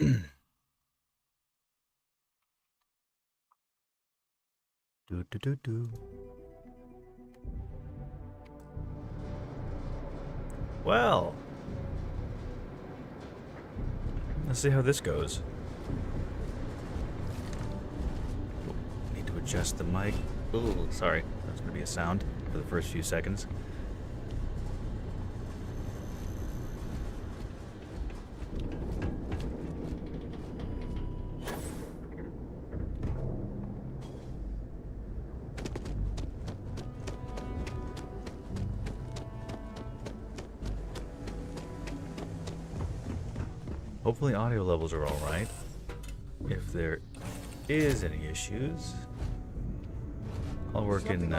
Do do do do. Well, let's see how this goes. Need to adjust the mic. Ooh, sorry. That's gonna be a sound for the first few seconds. Hopefully audio levels are alright. If there is any issues, I'll work in,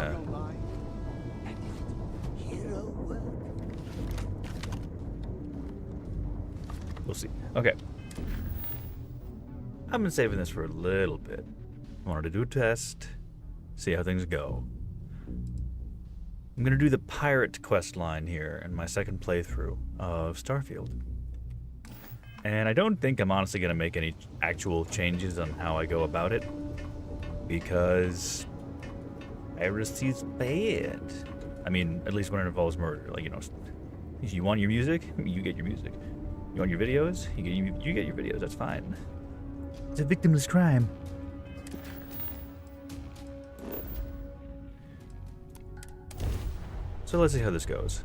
we'll see. Okay. I've been saving this for a little bit. Wanted to do a test, see how things go. I'm gonna do the pirate quest line here in my second playthrough of Starfield. And I don't think I'm honestly going to make any actual changes on how I go about it, because piracy's bad. I mean, at least when it involves murder. Like, you know, you want your music, you get your music. You want your videos, you get your videos. That's fine. It's a victimless crime. So let's see how this goes.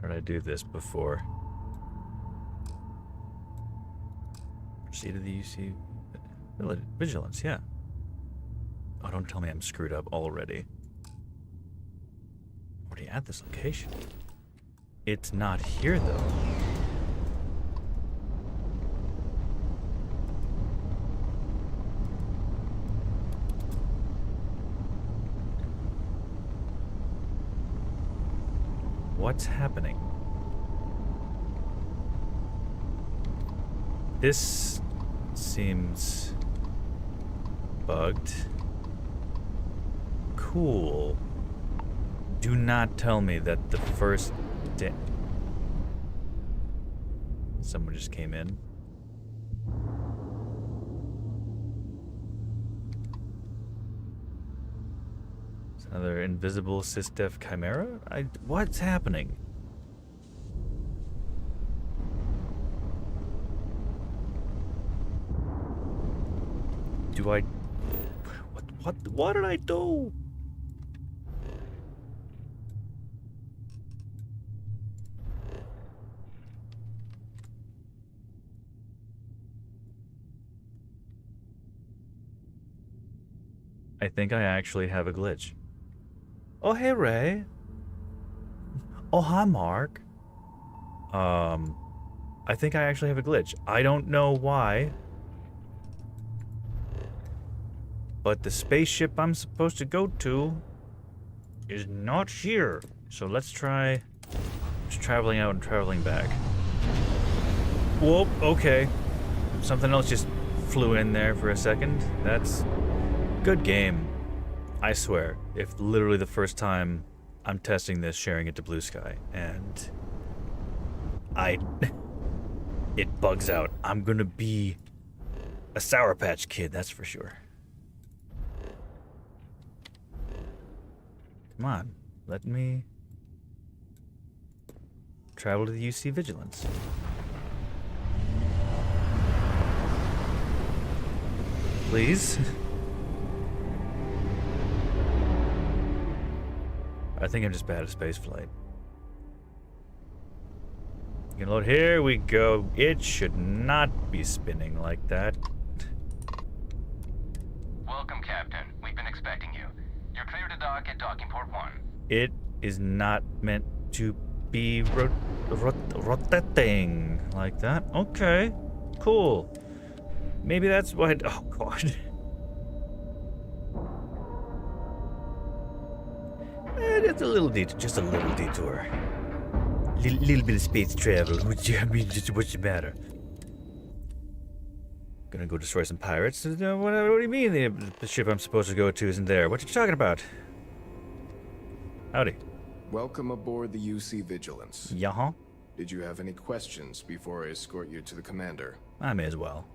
How did I do this before? Proceed to the UC vigilance, yeah. Oh, don't tell me I'm screwed up already. Already at this location. It's not here though. What's happening? This seems bugged. Cool. Do not tell me that the first day... Someone just came in. Another invisible sysdef chimera? What's happening? Do I... What did I do? I think I actually have a glitch. Oh, hey, Ray. Oh, hi, Mark. I think I actually have a glitch. I don't know why. But the spaceship I'm supposed to go to is not here. So let's try just traveling out and traveling back. Whoop, okay. Something else just flew in there for a second. That's good game. I swear, if literally the first time I'm testing this, sharing it to Blue Sky, and it bugs out, I'm gonna be a Sour Patch Kid, that's for sure. Come on, let me travel to the UC Vigilance. Please? I think I'm just bad at spaceflight. You can load. Here we go. It should not be spinning like that. Welcome, Captain. We've been expecting you. You're clear to dock at docking port 1. It is not meant to be rotating like that. Okay. cool. Maybe that's why. Oh god. It's a little detour, just a little detour. Little bit of space travel. What's the matter? Gonna go destroy some pirates? What do you mean the ship I'm supposed to go to isn't there? What are you talking about? Howdy. Welcome aboard the UC Vigilance. Yeah. Did you have any questions before I escort you to the commander? I may as well.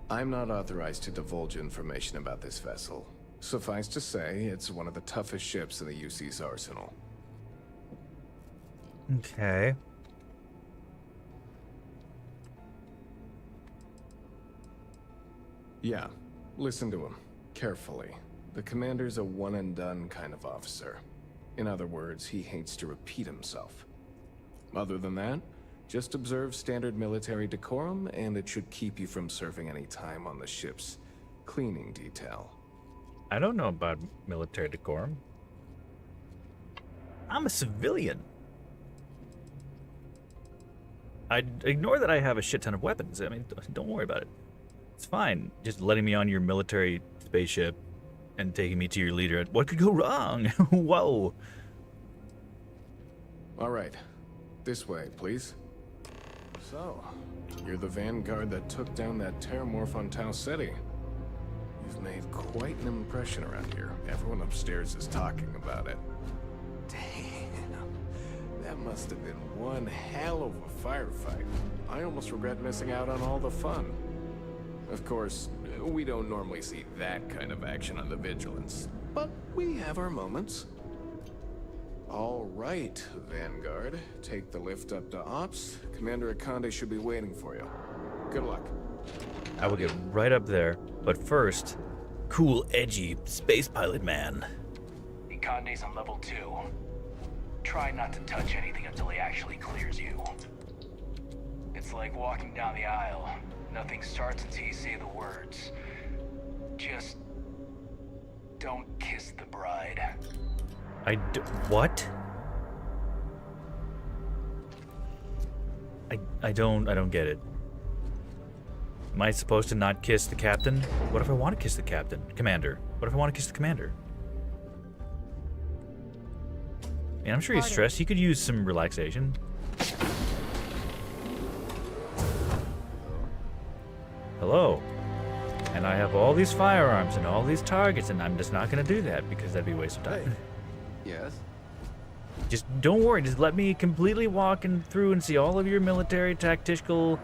I'm not authorized to divulge information about this vessel. Suffice to say, it's one of the toughest ships in the UC's arsenal. Okay. Yeah, listen to him carefully. The commander's a one-and-done kind of officer. In other words, he hates to repeat himself. Other than that, just observe standard military decorum, and it should keep you from serving any time on the ship's cleaning detail. I don't know about military decorum. I'm a civilian. I ignore that I have a shit ton of weapons. I mean, don't worry about it. It's fine. Just letting me on your military spaceship and taking me to your leader. What could go wrong? Whoa. All right. This way, please. So, you're the vanguard that took down that terramorph on Tau Ceti. You've made quite an impression around here. Everyone upstairs is talking about it. Damn. That must have been one hell of a firefight. I almost regret missing out on all the fun. Of course, we don't normally see that kind of action on the Vigilance, but we have our moments. All right, Vanguard. Take the lift up to Ops. Commander Akonde should be waiting for you. Good luck. I will get right up there, but first, cool, edgy space pilot man. Akonde's on level 2. Try not to touch anything until he actually clears you. It's like walking down the aisle. Nothing starts until you say the words. Just don't kiss the bride. What? I don't get it. Am I supposed to not kiss the captain? What if I want to kiss the captain? Commander. What if I want to kiss the commander? I mean, I'm sure he's stressed. He could use some relaxation. Hello. And I have all these firearms and all these targets, and I'm just not going to do that because that'd be a waste of time. Yes? Just don't worry. Just let me completely walk through and see all of your military, tactical.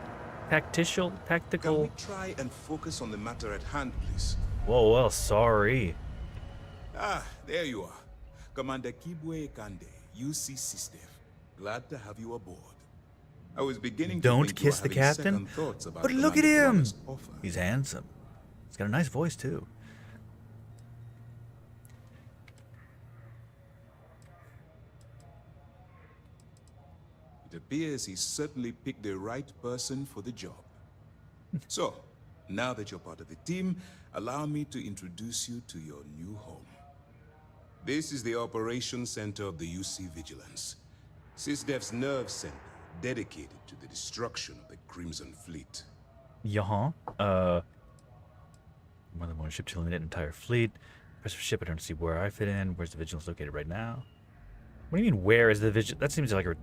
Can we try and focus on the matter at hand, please? Whoa, well, sorry. Ah, there you are. Commander Kibwe Kande, UC System. Glad to have you aboard. I was beginning to Don't think you were kiss the having captain? second thoughts about But look at Commander him! Brunner's offer. He's handsome. He's got a nice voice, too. It appears he certainly picked the right person for the job. So, now that you're part of the team, allow me to introduce you to your new home. This is the Operations Center of the UC Vigilance. SysDev's nerve center, dedicated to the destruction of the Crimson Fleet. More than one ship to eliminate an entire fleet. Press for ship, I don't see where I fit in. Where's the Vigilance located right now? What do you mean, where is the Vigilance? That seems like a...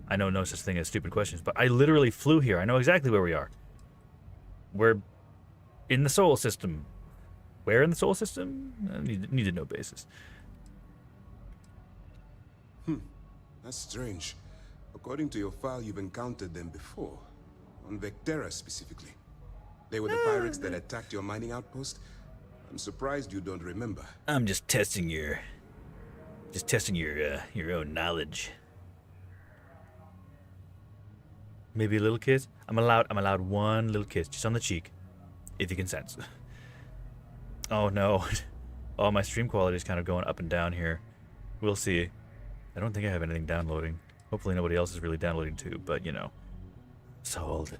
I know no such thing as stupid questions, but I literally flew here. I know exactly where we are. We're in the solar system. Where in the solar system? I need to know basis. That's strange. According to your file, you've encountered them before. On Vectera specifically. They were the pirates that attacked your mining outpost. I'm surprised you don't remember. I'm just testing your own knowledge. Maybe a little kiss. I'm allowed one little kiss, just on the cheek, if you consent. Oh no. Oh, my stream quality is kind of going up and down here. We'll see. I don't think I have anything downloading. Hopefully nobody else is really downloading too, but you know. Sold.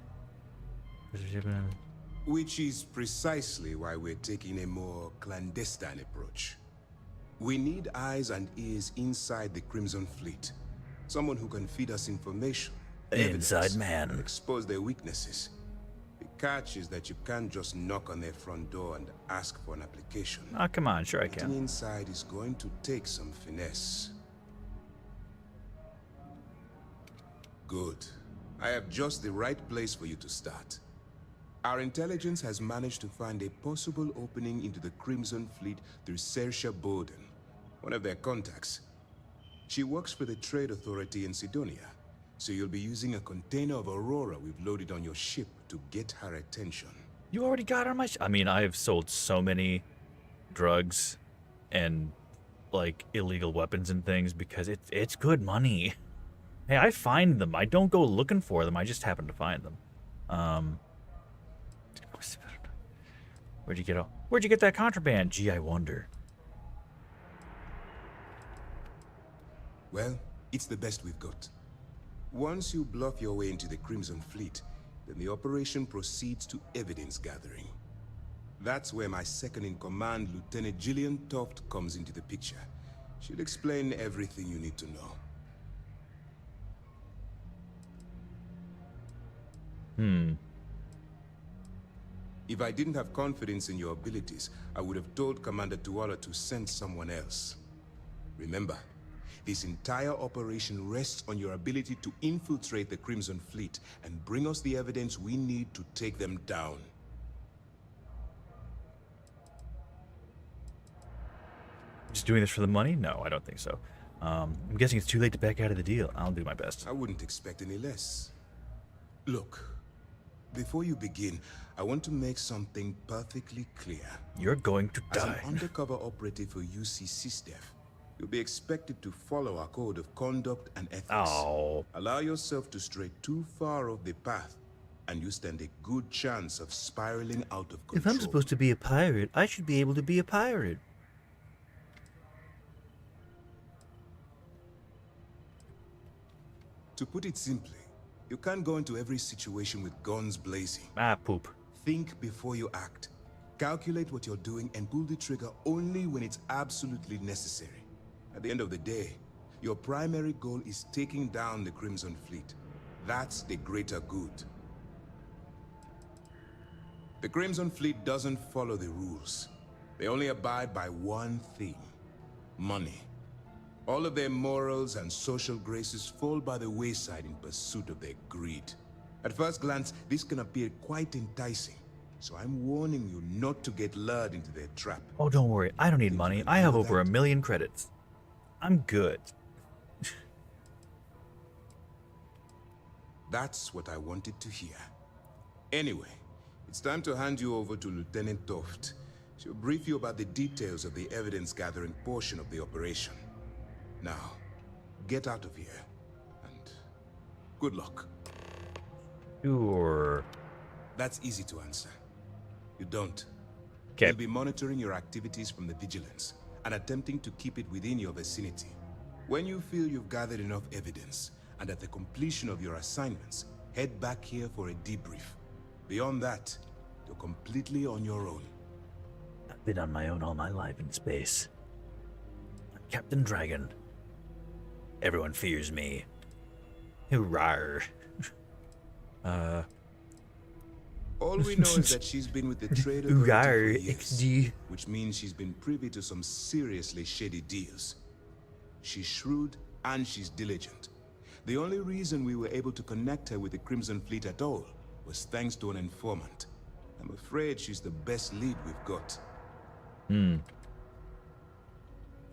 Which is precisely why we're taking a more clandestine approach. We need eyes and ears inside the Crimson Fleet. Someone who can feed us information, Inside evidence, man. and expose their weaknesses. The catch is that you can't just knock on their front door and ask for an application. Oh, come on, sure I Getting can. inside is going to take some finesse. Good. I have just the right place for you to start. Our intelligence has managed to find a possible opening into the Crimson Fleet through Saoirse Bowden, one of their contacts. She works for the Trade Authority in Sidonia, so you'll be using a container of Aurora we've loaded on your ship to get her attention. You already got on my I mean, I've sold so many drugs and, like, illegal weapons and things because it's good money. Hey, I find them. I don't go looking for them. I just happen to find them. Where'd you get that contraband? Gee, I wonder. Well, it's the best we've got. Once you bluff your way into the Crimson Fleet, then the operation proceeds to evidence gathering. That's where my second-in-command, Lieutenant Gillian Toft, comes into the picture. She'll explain everything you need to know. If I didn't have confidence in your abilities, I would have told Commander Tuala to send someone else. Remember, this entire operation rests on your ability to infiltrate the Crimson Fleet and bring us the evidence we need to take them down. Just doing this for the money? No, I don't think so. I'm guessing it's too late to back out of the deal. I'll do my best. I wouldn't expect any less. Look, before you begin, I want to make something perfectly clear. You're going to As an die. undercover operative for UC SysDef, you'll be expected to follow our code of conduct and ethics. Oh. Allow yourself to stray too far off the path, and you stand a good chance of spiraling out of control. If I'm supposed to be a pirate, I should be able to be a pirate. To put it simply, you can't go into every situation with guns blazing. Ah, poop. Think before you act. Calculate what you're doing and pull the trigger only when it's absolutely necessary. At the end of the day, your primary goal is taking down the Crimson Fleet. That's the greater good. The Crimson Fleet doesn't follow the rules. They only abide by one thing: money. All of their morals and social graces fall by the wayside in pursuit of their greed. At first glance, this can appear quite enticing, so I'm warning you not to get lured into their trap. Oh, don't worry. I don't need money. I have over 1 million credits. I'm good. That's what I wanted to hear. Anyway, it's time to hand you over to Lieutenant Toft. She'll brief you about the details of the evidence-gathering portion of the operation. Now, get out of here, and good luck. Sure. That's easy to answer. You don't. Okay. We'll be monitoring your activities from the Vigilance and attempting to keep it within your vicinity. When you feel you've gathered enough evidence, and at the completion of your assignments, head back here for a debrief. Beyond that, you're completely on your own. I've been on my own all my life in space. I'm Captain Dragon. Everyone fears me. Hurrah. All we know is that she's been with the Trade Authority Rar, for years, XD. which means she's been privy to some seriously shady deals. She's shrewd and she's diligent. The only reason we were able to connect her with the Crimson Fleet at all was thanks to an informant. I'm afraid she's the best lead we've got.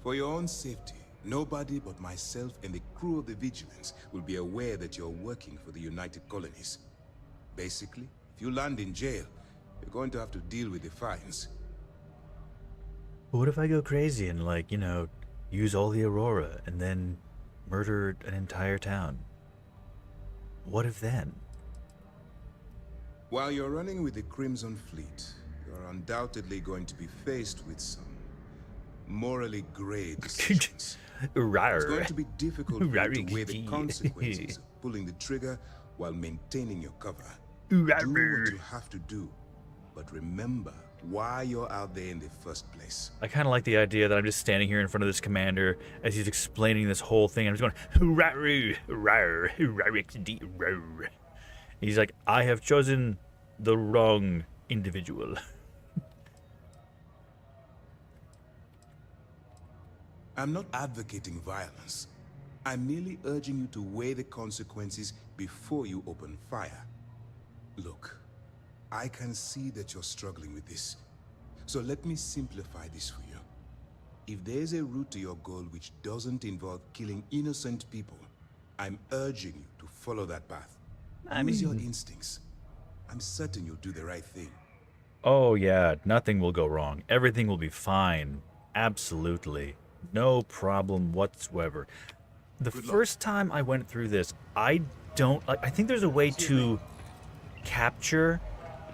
For your own safety, nobody but myself and the crew of the Vigilance will be aware that you're working for the United Colonies. Basically, if you land in jail, you're going to have to deal with the fines. But what if I go crazy and, like, you know, use all the Aurora and then murder an entire town? What if then? While you're running with the Crimson Fleet, you're undoubtedly going to be faced with some morally gray decisions. It's going to be difficult for you to weigh the consequences of pulling the trigger while maintaining your cover. Do what you have to do, but remember, why you're out there in the first place. I kind of like the idea that I'm just standing here in front of this commander as he's explaining this whole thing. I'm just going, "Rawr, rawr, rawr, rawr." He's like, I have chosen the wrong individual. I'm not advocating violence. I'm merely urging you to weigh the consequences before you open fire. Look, I can see that you're struggling with this. So let me simplify this for you. If there's a route to your goal which doesn't involve killing innocent people, I'm urging you to follow that path. Use your instincts. I'm certain you'll do the right thing. Oh yeah, nothing will go wrong. Everything will be fine. Absolutely. No problem whatsoever. The first time I went through this, I think there's a way to capture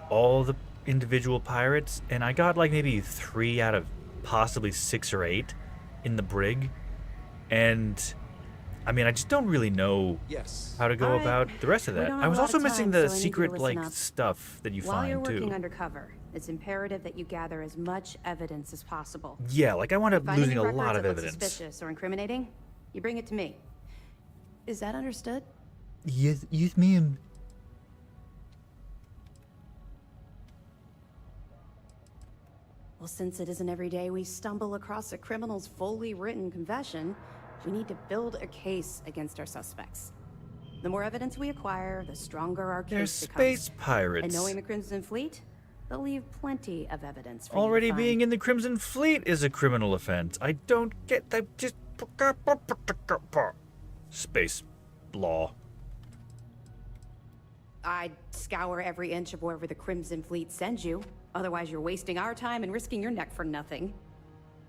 all the individual pirates, and I got like maybe 3 out of possibly 6 or 8 in the brig. And I mean, I just don't really know how to go about the rest of that. I was also missing the secret like stuff that you While you're find working too. undercover, it's imperative that you gather as much evidence as possible. Yeah, like I wound up Find losing any a lot records of that look evidence. suspicious or incriminating, you bring it to me. Is that understood? Yes, ma'am. Well, since it isn't every day we stumble across a criminal's fully written confession, we need to build a case against our suspects. The more evidence we acquire, the stronger our They're case becomes. space pirates. And knowing the Crimson Fleet, they'll leave plenty of evidence for you Already to find. being in the Crimson Fleet is a criminal offense. I don't get that. Just space law. I'd scour every inch of wherever the Crimson Fleet sends you. Otherwise, you're wasting our time and risking your neck for nothing.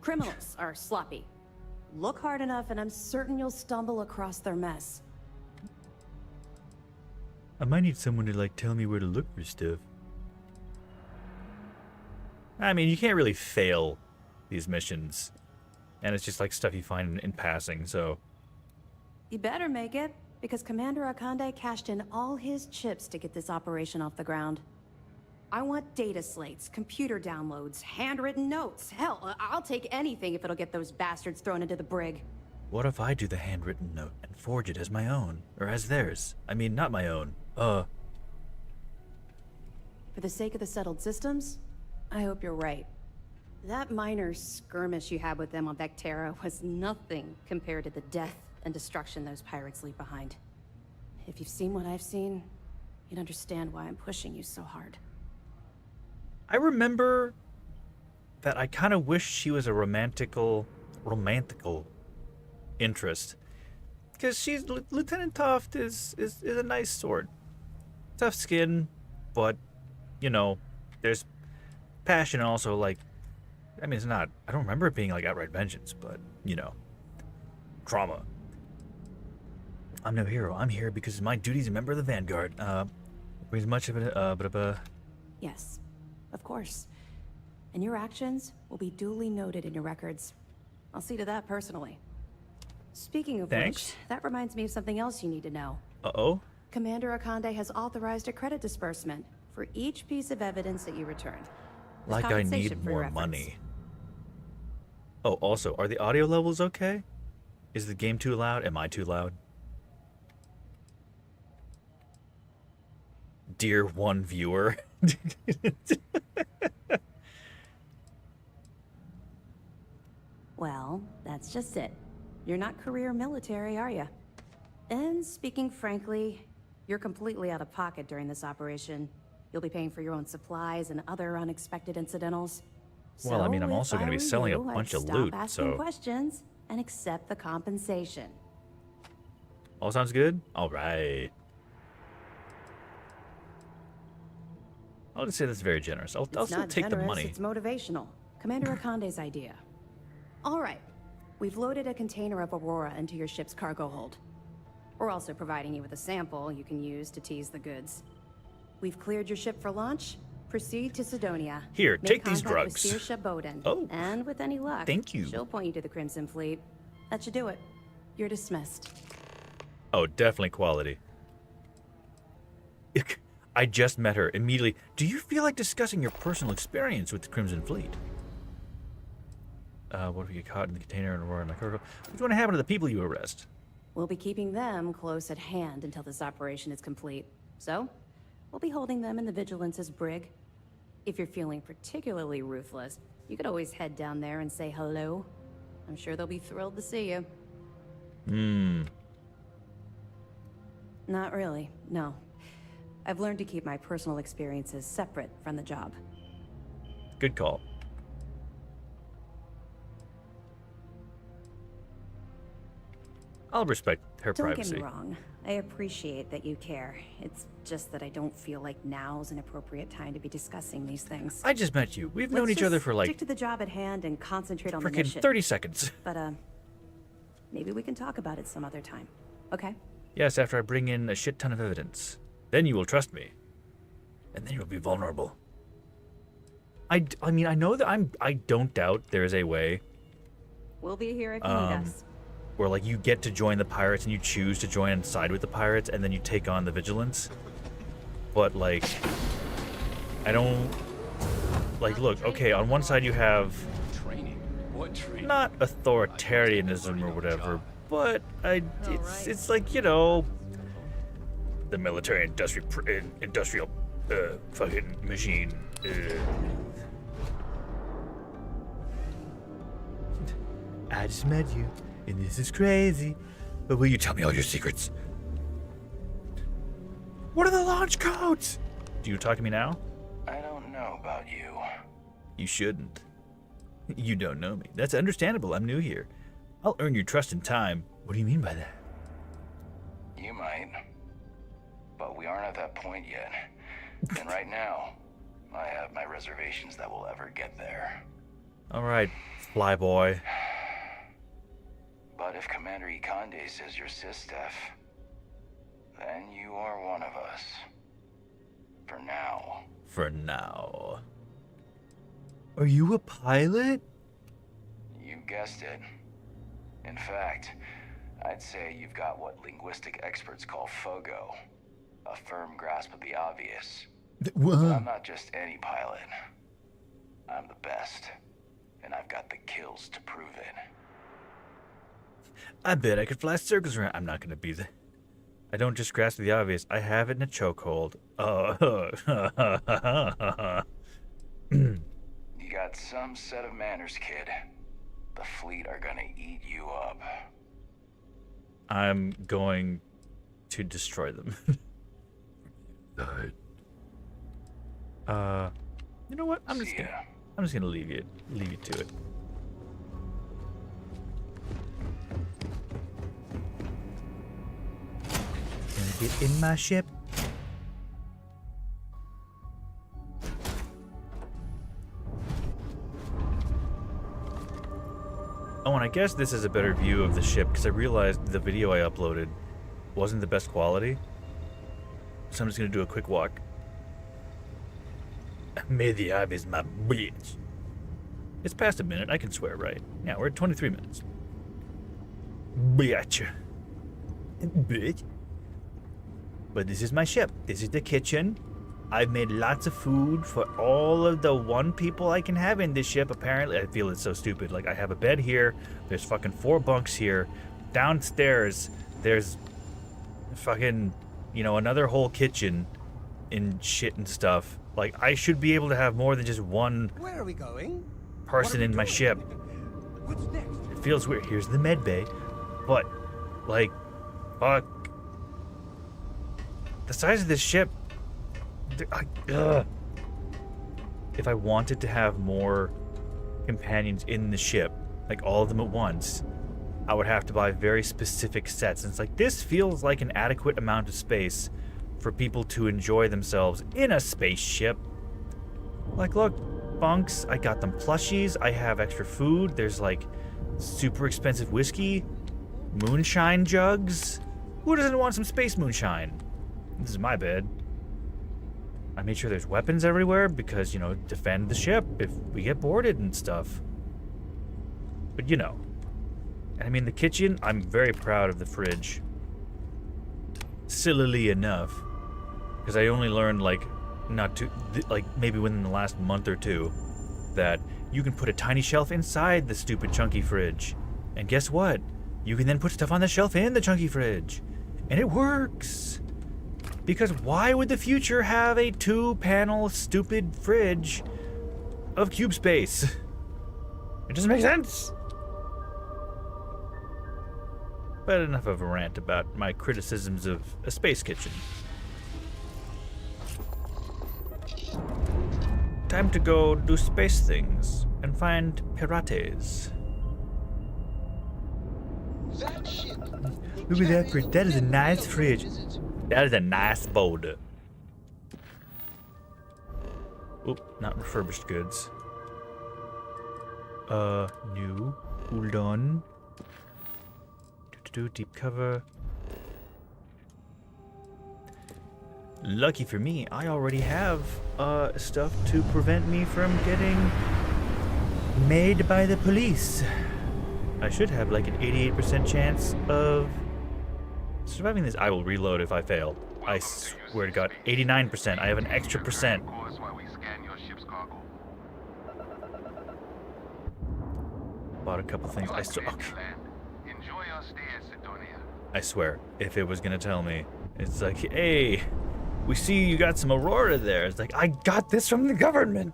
Criminals are sloppy. Look hard enough, and I'm certain you'll stumble across their mess. I might need someone to like tell me where to look for stuff. I mean, you can't really fail these missions, and it's just like stuff you find in passing. So You better make it, because Commander Arykai cashed in all his chips to get this operation off the ground. I want data slates, computer downloads, handwritten notes. Hell, I'll take anything if it'll get those bastards thrown into the brig. what if I do the handwritten note and forge it as my own, or as theirs? I mean, not my own. For the sake of the settled systems, I hope you're right. That minor skirmish you had with them on Vectera was nothing compared to the death and destruction those pirates leave behind. If you've seen what I've seen, you'd understand why I'm pushing you so hard. I remember that I kind of wish she was a romantical interest, because she's Lieutenant Toft is a nice sort, tough skin, but you know, there's passion and also like, I mean, it's not. I don't remember it being like outright vengeance, but you know, trauma. I'm no hero. I'm here because my duty is a member of the Vanguard. Brings much of it. Yes, of course. And your actions will be duly noted in your records. I'll see to that personally. Speaking of Thanks. which, that reminds me of something else you need to know. Uh-oh. Commander Arykai has authorized a credit disbursement for each piece of evidence that you return. As Like I compensation need for your more efforts. money. Oh, also, are the audio levels okay? Is the game too loud? Am I too loud? Dear one viewer. Well, that's just it. You're not career military, are you? And speaking frankly, you're completely out of pocket during this operation. You'll be paying for your own supplies and other unexpected incidentals. Well, I mean, I'm So, also if gonna I be were selling a you, I'd bunch of stop loot, asking so- questions and accept the compensation. All sounds good? Alright. I'll just say that's very generous. I'll It's still not take the generous, money. It's motivational. Commander Akande's idea. All right, we've loaded a container of Aurora into your ship's cargo hold. We're also providing you with a sample you can use to tease the goods. We've cleared your ship for launch. Proceed to Sidonia. Here, Make take these contact with drugs. Saoirse Bowden. Oh, And with any luck, thank you. she'll point you to the Crimson Fleet. That should do it. You're dismissed. Oh, definitely quality. I just met her immediately. Do you feel like discussing your personal experience with the Crimson Fleet? What if you get caught in the container and roar in the cargo? What's going to happen to the people you arrest? We'll be keeping them close at hand until this operation is complete. So, we'll be holding them in the Vigilance's brig. If you're feeling particularly ruthless, you could always head down there and say hello. I'm sure they'll be thrilled to see you. Not really, no. I've learned to keep my personal experiences separate from the job. Good call. I'll respect her Don't privacy. get me wrong. I appreciate that you care. It's just that I don't feel like now's an appropriate time to be discussing these things. I just met you. We've known Let's each other just for like stick to the job at hand and concentrate on the freaking mission. 30 seconds. But maybe we can talk about it some other time. Okay? Yes, after I bring in a shit ton of evidence. Then you will trust me. And then you'll be vulnerable. I mean, I know that I don't doubt there is a way We'll be here if you need us. where like you get to join the pirates and you choose to join and side with the pirates and then you take on the vigilance. But like, I don't like, look, okay, on one side you have Training? What training? not authoritarianism or whatever, but it's like, you know, the military industrial fucking machine. I just met you, and this is crazy. But will you tell me all your secrets? What are the launch codes? Do you talk to me now? I don't know about you. You shouldn't. You don't know me. That's understandable. I'm new here. I'll earn your trust in time. What do you mean by that? You might. But we aren't at that point yet. And right now, I have my reservations that we'll ever get there. All right, flyboy. But if Commander Ikande says you're Sistef, then you are one of us. For now. For now. Are you a pilot? You guessed it. In fact, I'd say you've got what linguistic experts call FOGO. A firm grasp of the obvious. But I'm not just any pilot. I'm the best. And I've got the kills to prove it. I bet I could fly circles around. I'm not gonna be the. I don't just grasp the obvious. I have it in a chokehold. You got some set of manners, kid. The fleet are gonna eat you up. I'm going to destroy them. You know what? I'm just gonna leave you to it. Gonna get in my ship. Oh, and I guess this is a better view of the ship because I realized the video I uploaded wasn't the best quality. So I'm just gonna do a quick walk. May the eye is my bitch. It's past a minute. I can swear, right? Yeah, we're at 23 minutes. Bitch. Bitch. But this is my ship. This is the kitchen. I've made lots of food for all of the one people I can have in this ship. Apparently, I feel it's so stupid. Like, I have a bed here. There's fucking 4 bunks here. Downstairs, there's fucking, you know, another whole kitchen and shit and stuff. Like, I should be able to have more than just one Where are we going? person in my ship. What's next? It feels weird. Here's the med bay. But, like, fuck. The size of this ship. If I wanted to have more companions in the ship, like all of them at once, I would have to buy very specific sets. And it's like, this feels like an adequate amount of space for people to enjoy themselves in a spaceship. Like, look, bunks, I got them plushies, I have extra food, there's like super expensive whiskey, moonshine jugs. Who doesn't want some space moonshine? This is my bed. I made sure there's weapons everywhere because, you know, defend the ship if we get boarded and stuff. But, you know. And I mean, the kitchen, I'm very proud of the fridge. Sillily enough. Because I only learned, like, not too, like, maybe within the last month or two, that you can put a tiny shelf inside the stupid chunky fridge. And guess what? You can then put stuff on the shelf in the chunky fridge. And it works. Because why would the future have a 2-panel stupid fridge of cube space? It doesn't make sense. But enough of a rant about my criticisms of a space kitchen. Time to go do space things and find pirates. That shit. Look at that fridge. That is a nice fridge. That is a nice boat. Oop, not refurbished goods. New. Hold on. Deep cover. Lucky for me, I already have stuff to prevent me from getting made by the police. I should have like an 88% chance of surviving this. I will reload if I fail. I swear to God, 89%. I have an extra percent. Bought a couple things. I swear, if it was gonna tell me, it's like, hey, we see you got some Aurora there. It's like, I got this from the government.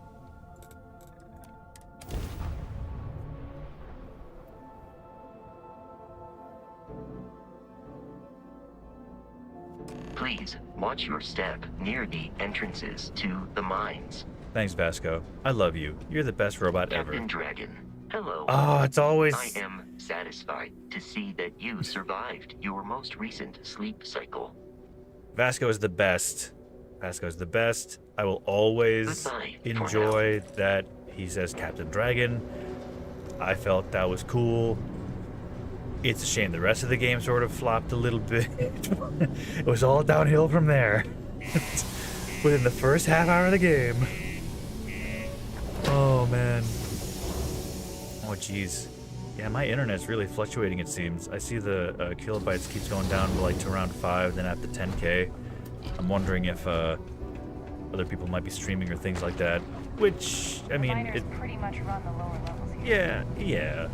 Please watch your step near the entrances to the mines. Thanks, Vasco. I love you. You're the best robot ever. Captain Dragon, hello. Oh, it's always... I am satisfied to see that you survived your most recent sleep cycle. Vasco is the best. Vasco is the best. I will always enjoy that he says Captain Dragon. I felt that was cool. It's a shame the rest of the game sort of flopped a little bit. It was all downhill from there. Within the first half hour of the game. Oh, man. Oh, jeez. Yeah, my internet's really fluctuating, it seems. I see the kilobytes keeps going down to like to around 5, then after 10K. I'm wondering if other people might be streaming or things like that. Which, I mean, it pretty much run the lower levels here. yeah.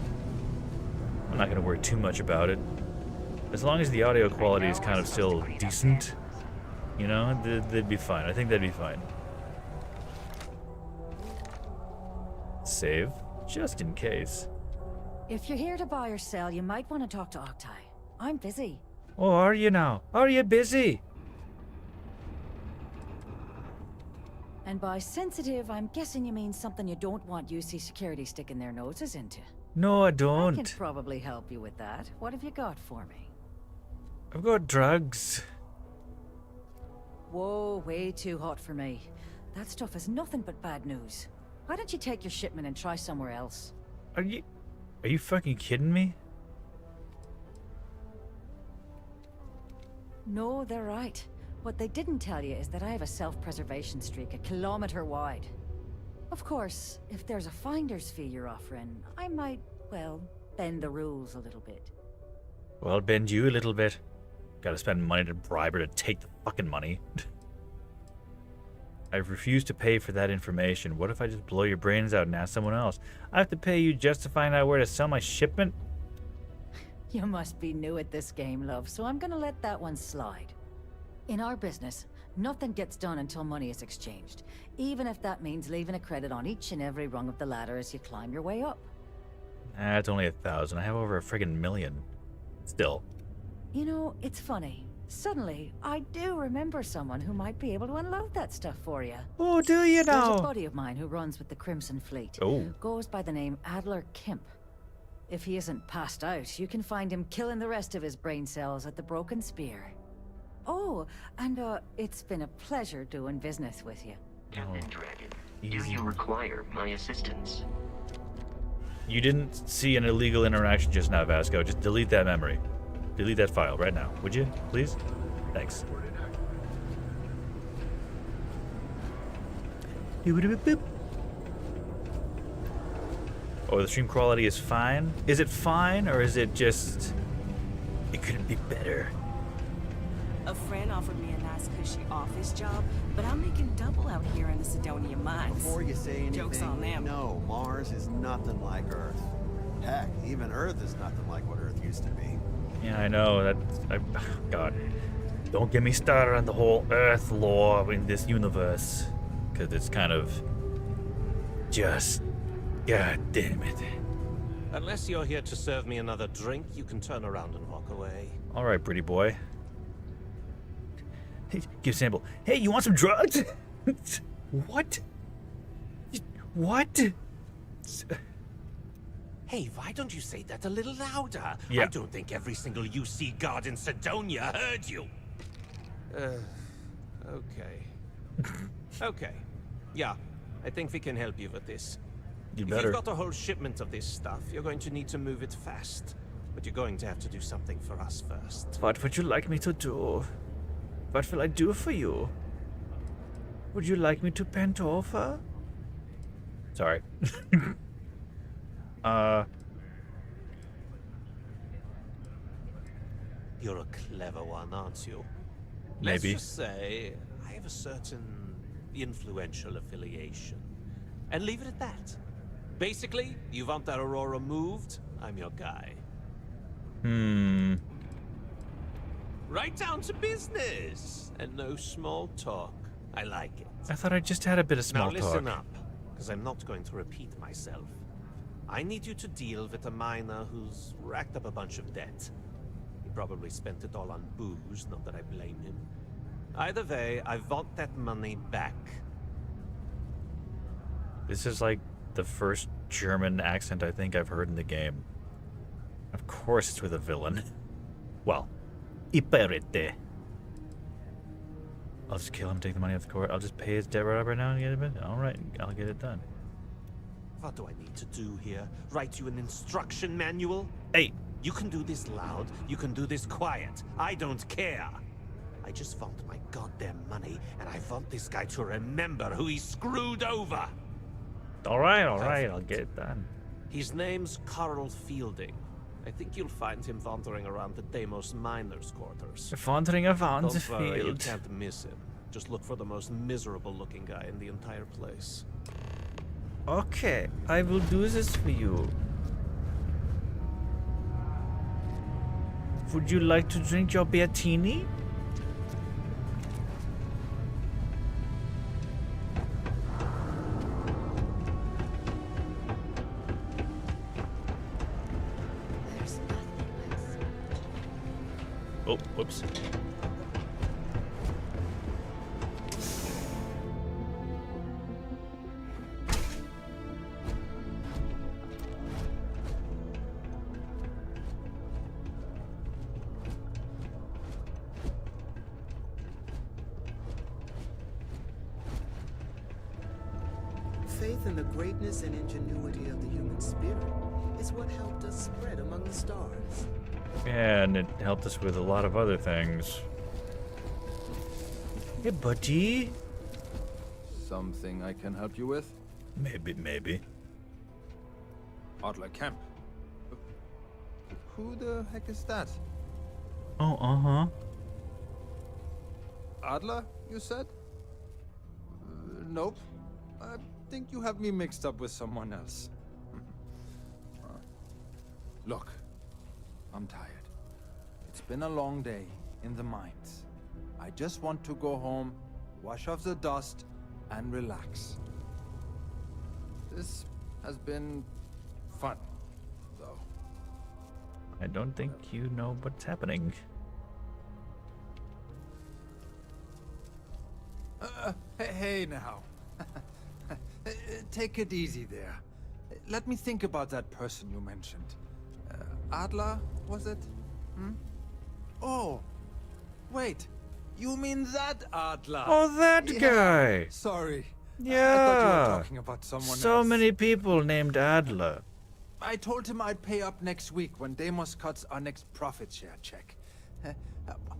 I'm not gonna worry too much about it. As long as the audio quality is kind of still decent, you know, they'd be fine. I think they'd be fine. Save, just in case. If you're here to buy or sell, you might want to talk to Arykai. I'm busy. Oh, are you now? Are you busy? And by sensitive, I'm guessing you mean something you don't want UC security sticking their noses into. No, I I can don't. probably help you with that. What have you got for me? I've got drugs. Whoa, way too hot for me. That stuff is nothing but bad news. Why don't you take your shipment and try somewhere else? Are you fucking kidding me? No, they're right. What they didn't tell you is that I have a self-preservation streak 1 kilometer wide. Of course, if there's a finder's fee you're offering, I might, well, bend the rules a little bit. Well, bend you a little bit. Gotta spend money to bribe her to take the fucking money. I've refused to pay for that information. What if I just blow your brains out and ask someone else? I have to pay you just to find out where to sell my shipment? You must be new at this game, love, so I'm gonna let that one slide. In our business, nothing gets done until money is exchanged, even if that means leaving a credit on each and every rung of the ladder as you climb your way up. It's only 1,000. I have over a friggin' million. Still. You know, it's funny. Suddenly, I do remember someone who might be able to unload that stuff for you. Oh, do you There's know? a buddy of mine who runs with the Crimson Fleet. Oh. Goes by the name Adler Kemp. If he isn't passed out, you can find him killing the rest of his brain cells at the Broken Spear. Oh, and it's been a pleasure doing business with you. Captain Dragon, Easy. do you require my assistance? You didn't see an illegal interaction just now, Vasco. Just delete that memory. Delete that file right now, would you? Please? Thanks. Oh, the stream quality is fine? Is it fine, or is it just... It couldn't be better? A friend offered me a nice cushy office job, but I'm making double out here in the Sidonia mines. Before you say anything, Joke's on them. no, Mars is nothing like Earth. Heck, even Earth is nothing like what Earth used to be. Yeah, I know. God. Don't get me started on the whole Earth lore in this universe. Because it's kind of just... God damn it. Unless you're here to serve me another drink, you can turn around and walk away. Alright, pretty boy. Hey, give sample. Hey, you want some drugs? What? What? Hey, why don't you say that a little louder? Yeah. I don't think every single UC guard in Sidonia heard you. Okay. Okay. Yeah, I think we can help you with this. You If better. you've got a whole shipment of this stuff, you're going to need to move it fast. But you're going to have to do something for us first. What would you like me to do? What will I do for you? Would you like me to bend over? Sorry. You're a clever one, aren't you? Maybe. Let's just say I have a certain influential affiliation. And leave it at that. Basically, you want that Aurora moved, I'm your guy. Right down to business. And no small talk. I like it. I thought I just had a bit of small Now listen talk. up, because I'm not going to repeat myself. I need you to deal with a miner who's racked up a bunch of debt. He probably spent it all on booze, not that I blame him. Either way, I want that money back. This is like the first German accent I think I've heard in the game. Of course it's with a villain. Well, Iperete. I'll just kill him, take the money off the court. I'll just pay his debt right now and get it. Alright, I'll get it done. What do I need to do here? Write you an instruction manual? Hey! You can do this loud, you can do this quiet. I don't care. I just want my goddamn money, and I want this guy to remember who he screwed over. Alright, I'll get it done. His name's Carl Fielding. I think you'll find him wandering around the Deimos miners' quarters. Wandering around the Don't worry, you field. can't miss him. Just look for the most miserable-looking guy in the entire place. Okay, I will do this for you. Would you like to drink your Bertini? There's nothing else. Oh, whoops. Faith in the greatness and ingenuity of the human spirit is what helped us spread among the stars. And it helped us with a lot of other things. Hey, buddy. Something I can help you with? Maybe. Adler Camp. Who the heck is that? Oh, uh-huh. Adler, you said? Nope. I think you have me mixed up with someone else. Look, I'm tired. It's been a long day in the mines. I just want to go home, wash off the dust, and relax. This has been fun, though. I don't think you know what's happening. Hey now. Take it easy there. Let me think about that person you mentioned. Adler, was it? Oh, wait. You mean that Adler? Oh, that Yeah, guy! Sorry. Yeah. I thought you were talking about someone So else. many people named Adler. I told him I'd pay up next week when Deimos cuts our next profit share check.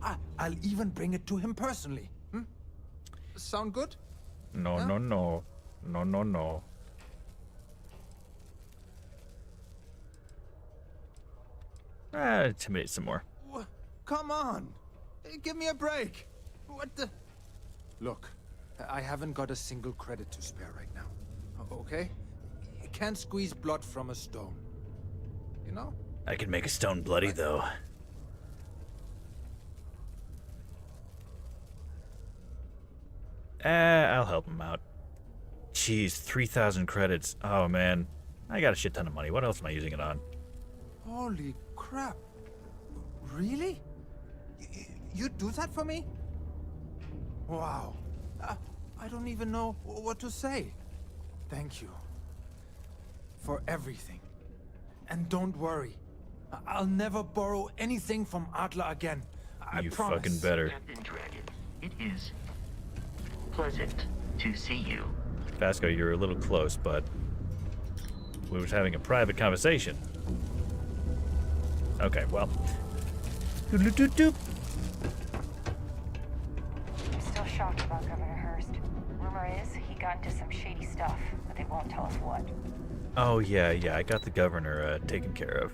I'll even bring it to him personally. Sound good? No, Huh? no. Intimidate some more. Come on. Give me a break. What the? Look, I haven't got a single credit to spare right now. Okay? You can't squeeze blood from a stone. You know? I can make a stone bloody, though. I'll help him out. Jeez, 3,000 credits. Oh, man. I got a shit ton of money. What else am I using it on? Holy crap. Really? You do that for me? Wow. I don't even know what to say. Thank you. For everything. And don't worry. I'll never borrow anything from Adler again. I promise. Fucking better. Captain Dragon, it is pleasant to see you. Vasco, you're a little close, but we was having a private conversation. Okay, well. Doop. I'm still shocked about Governor Hurst. Rumor is he got into some shady stuff, but they won't tell us what. Oh, yeah, I got the governor taken care of.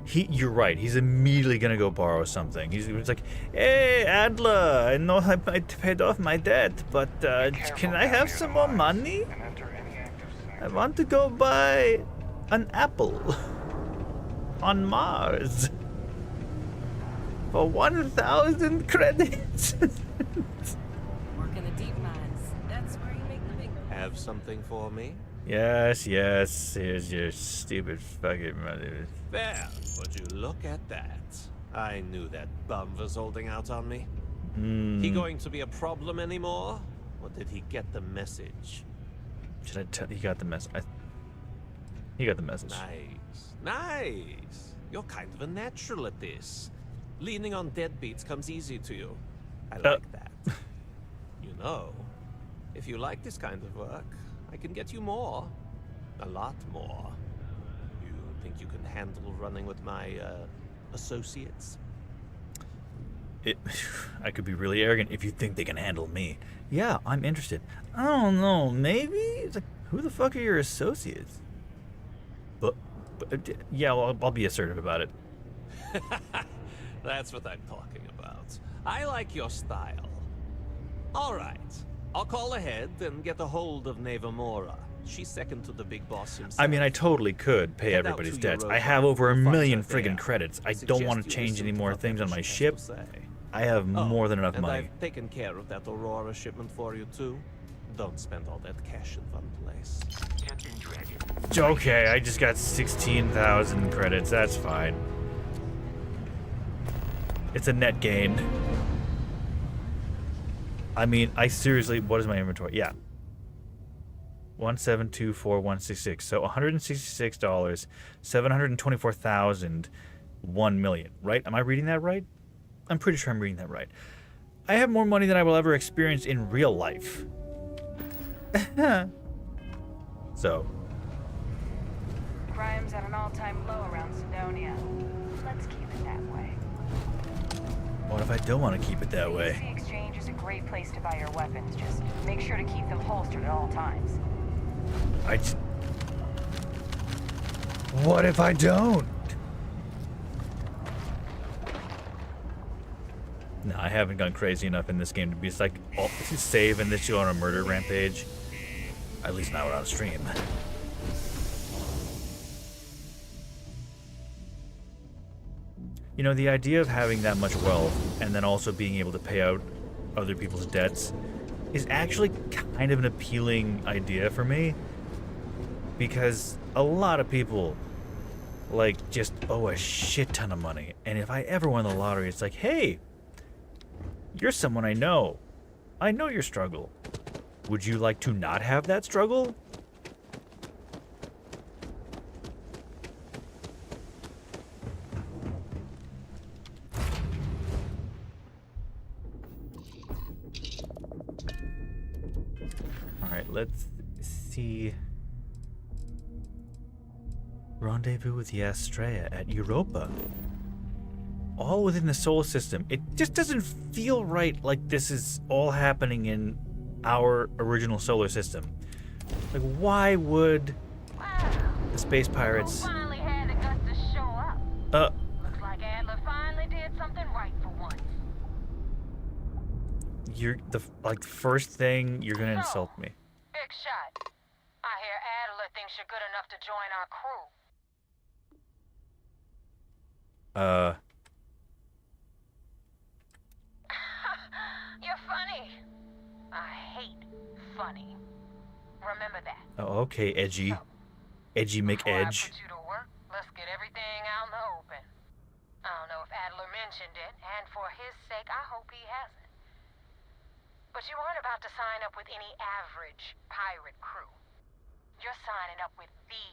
You're right. He's immediately gonna go borrow something. He's like, "Hey, Adler, I know I paid off my debt, but can I have some more money? I want to go buy an apple on Mars for 1,000 credits." Work in the deep mines. That's where you make the big. Have something for me? Yes. Here's your stupid fucking money. There, would you look at that? I knew that bum was holding out on me. He going to be a problem anymore? Or did he get the message? Should I tell? He got the message. He got the message. Nice. You're kind of a natural at this. Leaning on deadbeats comes easy to you. I like that. You know, if you like this kind of work, I can get you more. A lot more. You think you can handle running with my associates? I could be really arrogant if you think they can handle me. Yeah, I'm interested. I don't know, maybe? It's like, who the fuck are your associates? But yeah, well, I'll be assertive about it. That's what I'm talking about. I like your style. All right. I'll call ahead and get a hold of Nevamora. She's second to the big boss himself. I mean, I totally could pay everybody's debts. I have over 1 million friggin' credits. I don't want to change any more things on my ship. I have more than enough money. I've taken care of that Aurora shipment for you, too. Don't spend all that cash in one place. Captain Dragon. Okay, I just got 16,000 credits. That's fine. It's a net gain. I mean, I seriously, what is my inventory? Yeah. 1,724,166. So $166, 724,000, 1 million, right? Am I reading that right? I'm pretty sure I'm reading that right. I have more money than I will ever experience in real life. So. Crime's at an all-time low around Sidonia. Let's keep it that way. What if I don't want to keep it that way? The exchange is a great place to buy your weapons. Just make sure to keep them holstered at all times. What if I don't? No, I haven't gone crazy enough in this game to be like, oh, save and this you on a murder rampage. At least not on stream. You know, the idea of having that much wealth and then also being able to pay out other people's debts is actually kind of an appealing idea for me, because a lot of people like just owe a shit ton of money, and if I ever won the lottery, it's like, hey, you're someone I know your struggle. Would you like to not have that struggle? Alright, let's see. Rendezvous with the Astrea at Europa. All within the solar system. It just doesn't feel right like this is all happening in our original solar system. Like, why would the space pirates... Finally had the guts to show up. Looks like Adler finally did something right for once. You're the first thing you're gonna insult me. Big shot. I hear Adler thinks you're good enough to join our crew. You're funny. I hate funny. Remember that. Oh, okay, edgy. Edgy McEdge. Put you to work. Let's get everything out in the open. I don't know if Adler mentioned it, and for his sake, I hope he hasn't. But you aren't about to sign up with any average pirate crew. You're signing up with the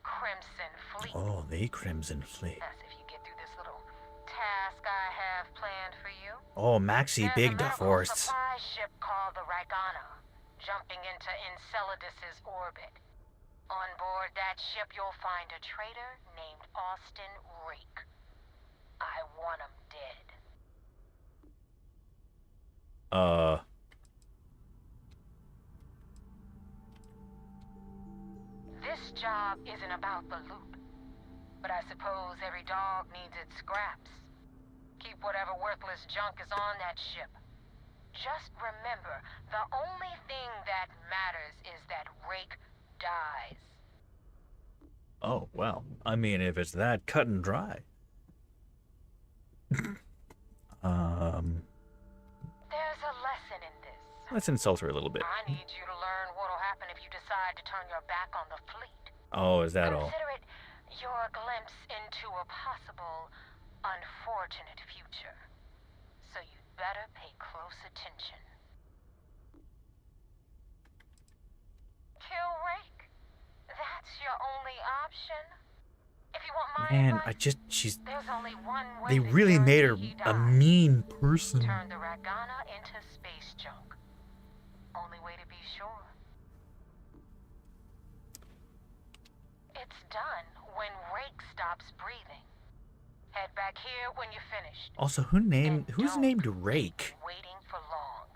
Crimson Fleet. Oh, the Crimson Fleet. That's if you get through this little task I have planned for you. Oh, Maxi Big There's a Divorce. supply ship called the Ragana, jumping into Enceladus's orbit. On board that ship, you'll find a traitor named Austin Rake. I want him dead. This job isn't about the loot, but I suppose every dog needs its scraps. Keep whatever worthless junk is on that ship. Just remember, the only thing that matters is that Rake dies. Oh, well. I mean, if it's that cut and dry. There's a lesson in this. Let's insult her a little bit. I need you to learn what'll happen if you decide to turn your back on the fleet. Oh, is that all? Consider it your glimpse into a possible, unfortunate future. So you'd better pay close attention. Kill Rake? That's your only option? If you want my Man, advice, she's... there's only one way They to really made her guarantee he a dies. mean person. Turn the Ragana into space junk. Only way to be sure. It's done when Rake stops breathing. Head back here when you're finished. Also, who's named Rake? Waiting for long.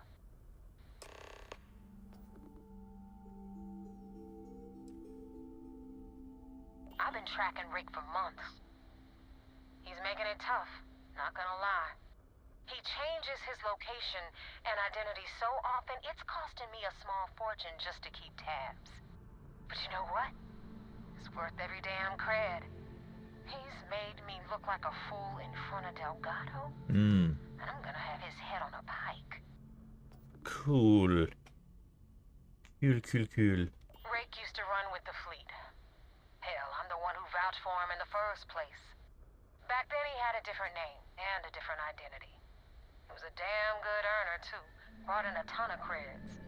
I've been tracking Rake for months. He's making it tough, not gonna lie. He changes his location and identity so often, it's costing me a small fortune just to keep tabs. But you know what? It's worth every damn cred. He's made me look like a fool in front of Delgado. And I'm gonna have his head on a pike. Cool. Cool. Rake used to run with the fleet. Hell, I'm the one who vouched for him in the first place. Back then he had a different name and a different identity. He was a damn good earner, too. Brought in a ton of creds.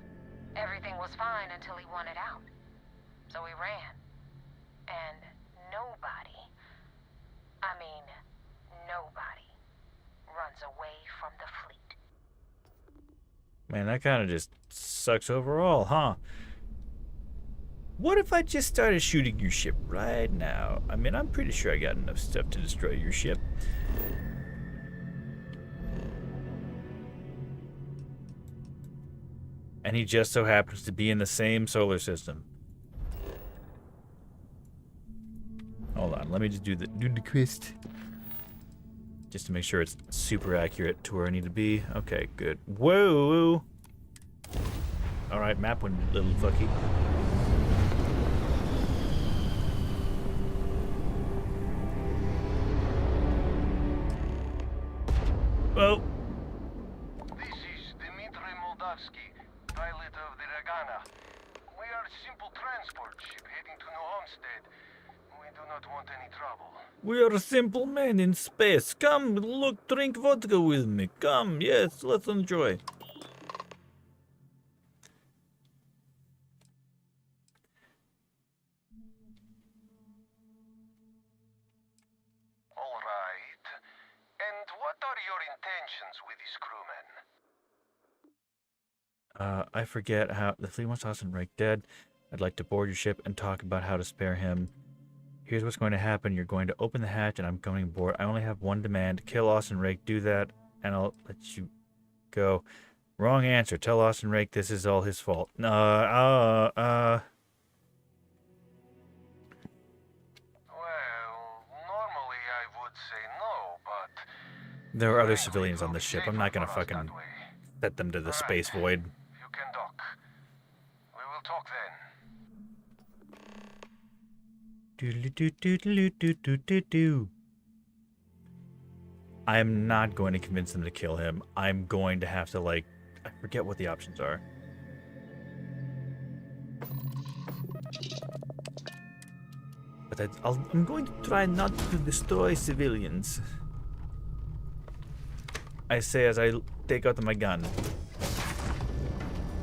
Everything was fine until he wanted out. So he ran. And nobody runs away from the fleet. Man, that kind of just sucks overall, huh? What if I just started shooting your ship right now? I mean, I'm pretty sure I got enough stuff to destroy your ship. And he just so happens to be in the same solar system. Hold on, let me just do the quest. Just to make sure it's super accurate to where I need to be. Okay, good. Whoa! Alright, map one, little fucky. Well. This is Dmitry Moldavsky, pilot of the Ragana. We are a simple transport ship heading to New Homestead. We do not want any trouble. We are simple men in space. Come, look, drink vodka with me. Come, yes, let's enjoy. All right. And what are your intentions with this crewman? I forget how the fleet wants Austin Rake dead. I'd like to board your ship and talk about how to spare him. Here's what's going to happen. You're going to open the hatch and I'm coming aboard. I only have one demand. Kill Austin Rake. Do that and I'll let you go. Wrong answer. Tell Austin Rake this is all his fault. Well, normally I would say no, but There are other civilians on this ship. I'm not gonna fucking set them to the space void. you can dock. We will talk then. I am not going to convince them to kill him. I'm going to have to, like, I forget what the options are. But I'm going to try not to destroy civilians. I say as I take out my gun.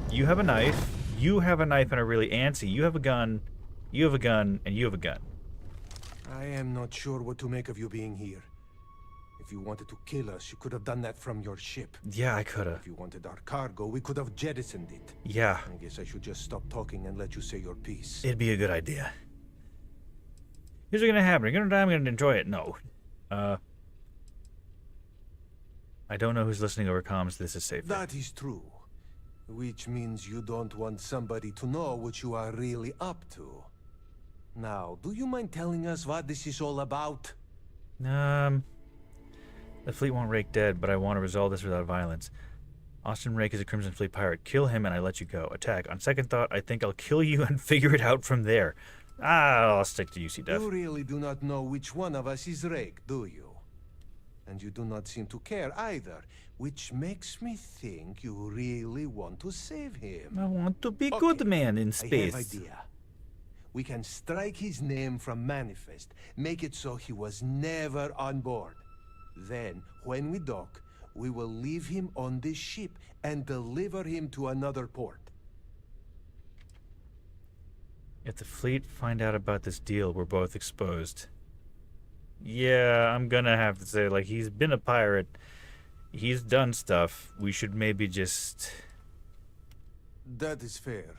You have a knife. You have a knife and are really antsy. You have a gun. You have a gun. And you have a gun. I am not sure what to make of you being here. If you wanted to kill us, you could have done that from your ship. Yeah, I could have. If you wanted our cargo, we could have jettisoned it. Yeah. I guess I should just stop talking and let you say your piece. It'd be a good idea. Here's what's gonna happen. You're gonna die, I'm gonna enjoy it. No. I don't know who's listening over comms. This is safe. That is true. Which means you don't want somebody to know what you are really up to. Now, do you mind telling us what this is all about? The fleet won't Rake dead, but I want to resolve this without violence. Austin Rake is a Crimson Fleet pirate. Kill him and I let you go. Attack. On second thought, I think I'll kill you and figure it out from there. I'll stick to UC Death. You really do not know which one of us is Rake, do you? And you do not seem to care either, which makes me think you really want to save him. I want to be good man in space. I have idea. We can strike his name from Manifest, make it so he was never on board. Then, when we dock, we will leave him on this ship and deliver him to another port. If the fleet find out about this deal, we're both exposed. Yeah, I'm gonna have to say, like, he's been a pirate. He's done stuff. We should maybe just... That is fair.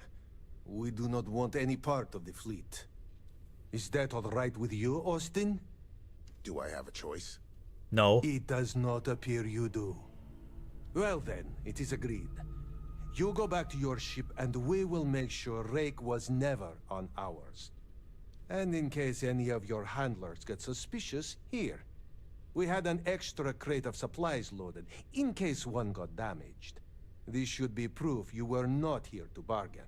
We do not want any part of the fleet. Is that all right with you, Austin? Do I have a choice? No. It does not appear you do. Well then, it is agreed. You go back to your ship and we will make sure Rake was never on ours. And in case any of your handlers get suspicious, here. We had an extra crate of supplies loaded, in case one got damaged. This should be proof you were not here to bargain.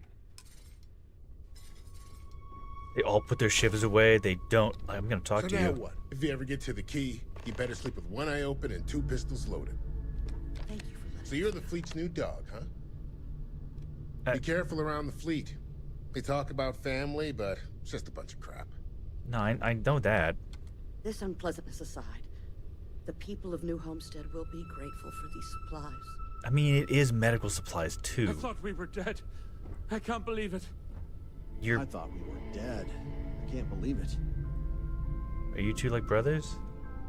They all put their shivs away. They don't... I'm gonna talk to So now you. what? If you ever get to the key, you better sleep with one eye open and 2 pistols loaded. Thank you for listening. So you're the fleet's new dog, huh? Be careful around the fleet. They talk about family, but it's just a bunch of crap. No, I know that. This unpleasantness aside, the people of New Homestead will be grateful for these supplies. I mean, it is medical supplies, I too. thought we were dead. I can't believe it. You're... I thought we were dead. I can't believe it. Are you two like brothers?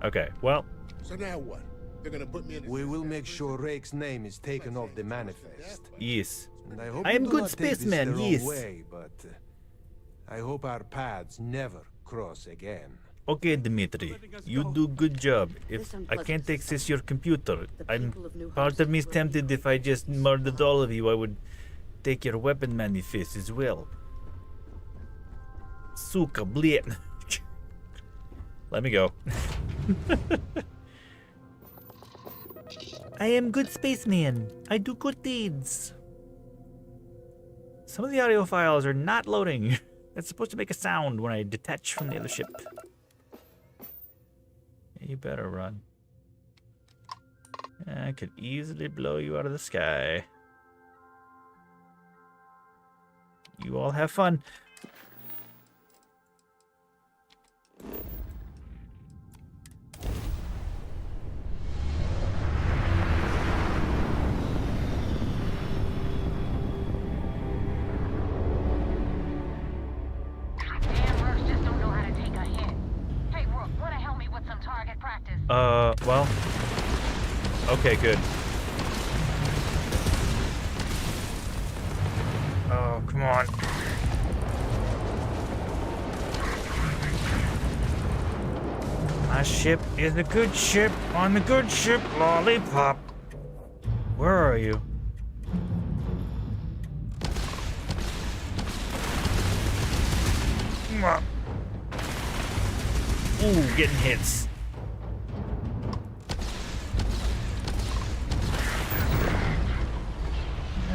Okay, well... So now what? They're gonna put me in... We will make sure Rake's name is taken off the manifest. Yes. And I hope I you am do good not take this spaceman, the wrong yes. way, but I hope our paths never cross again. Okay, Dimitri. You do good job. If I can't access your computer, part of me is tempted if I just murdered all of you, I would take your weapon manifest as well. Suka blit. Let me go. I am good spaceman. I do good deeds. Some of the audio files are not loading. That's supposed to make a sound when I detach from the other ship. You better run. I could easily blow you out of the sky. You all have fun. Well. Okay, good. Oh, come on. My ship is a good ship on the good ship, Lollipop. Where are you? Ooh, getting hits.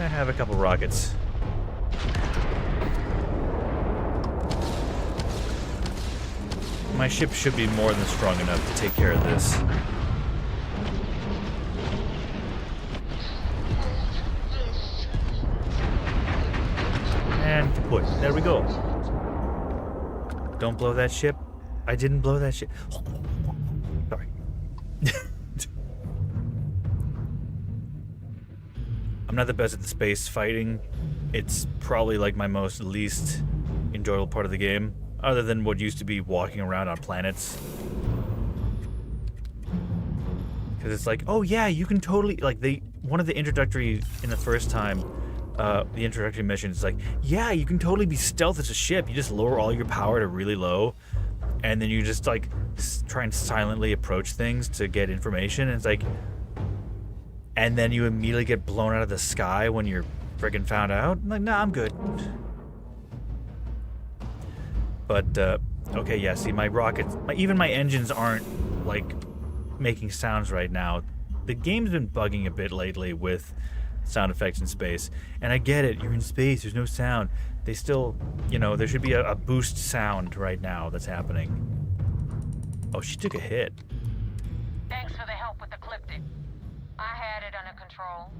I have a couple rockets. My ship should be more than strong enough to take care of this. And put. There we go. Don't blow that ship. I didn't blow that ship. Sorry. I'm not the best at the space fighting. It's probably like my least enjoyable part of the game, other than what used to be walking around on planets. Because it's like, oh yeah, you can totally, like, one of the introductory, in the first time, the introductory mission is like, yeah, you can totally be stealth as a ship. You just lower all your power to really low, and then you just, like, try and silently approach things to get information, and it's like, and then you immediately get blown out of the sky when you're friggin' found out. I'm like, nah, I'm good. But, okay, yeah, see, my rockets, even my engines aren't, like, making sounds right now. The game's been bugging a bit lately with sound effects in space. And I get it, you're in space, there's no sound. They still, you know, there should be a boost sound right now that's happening. Oh, she took a hit. Thanks for the help with the Ecliptic. I had it under control,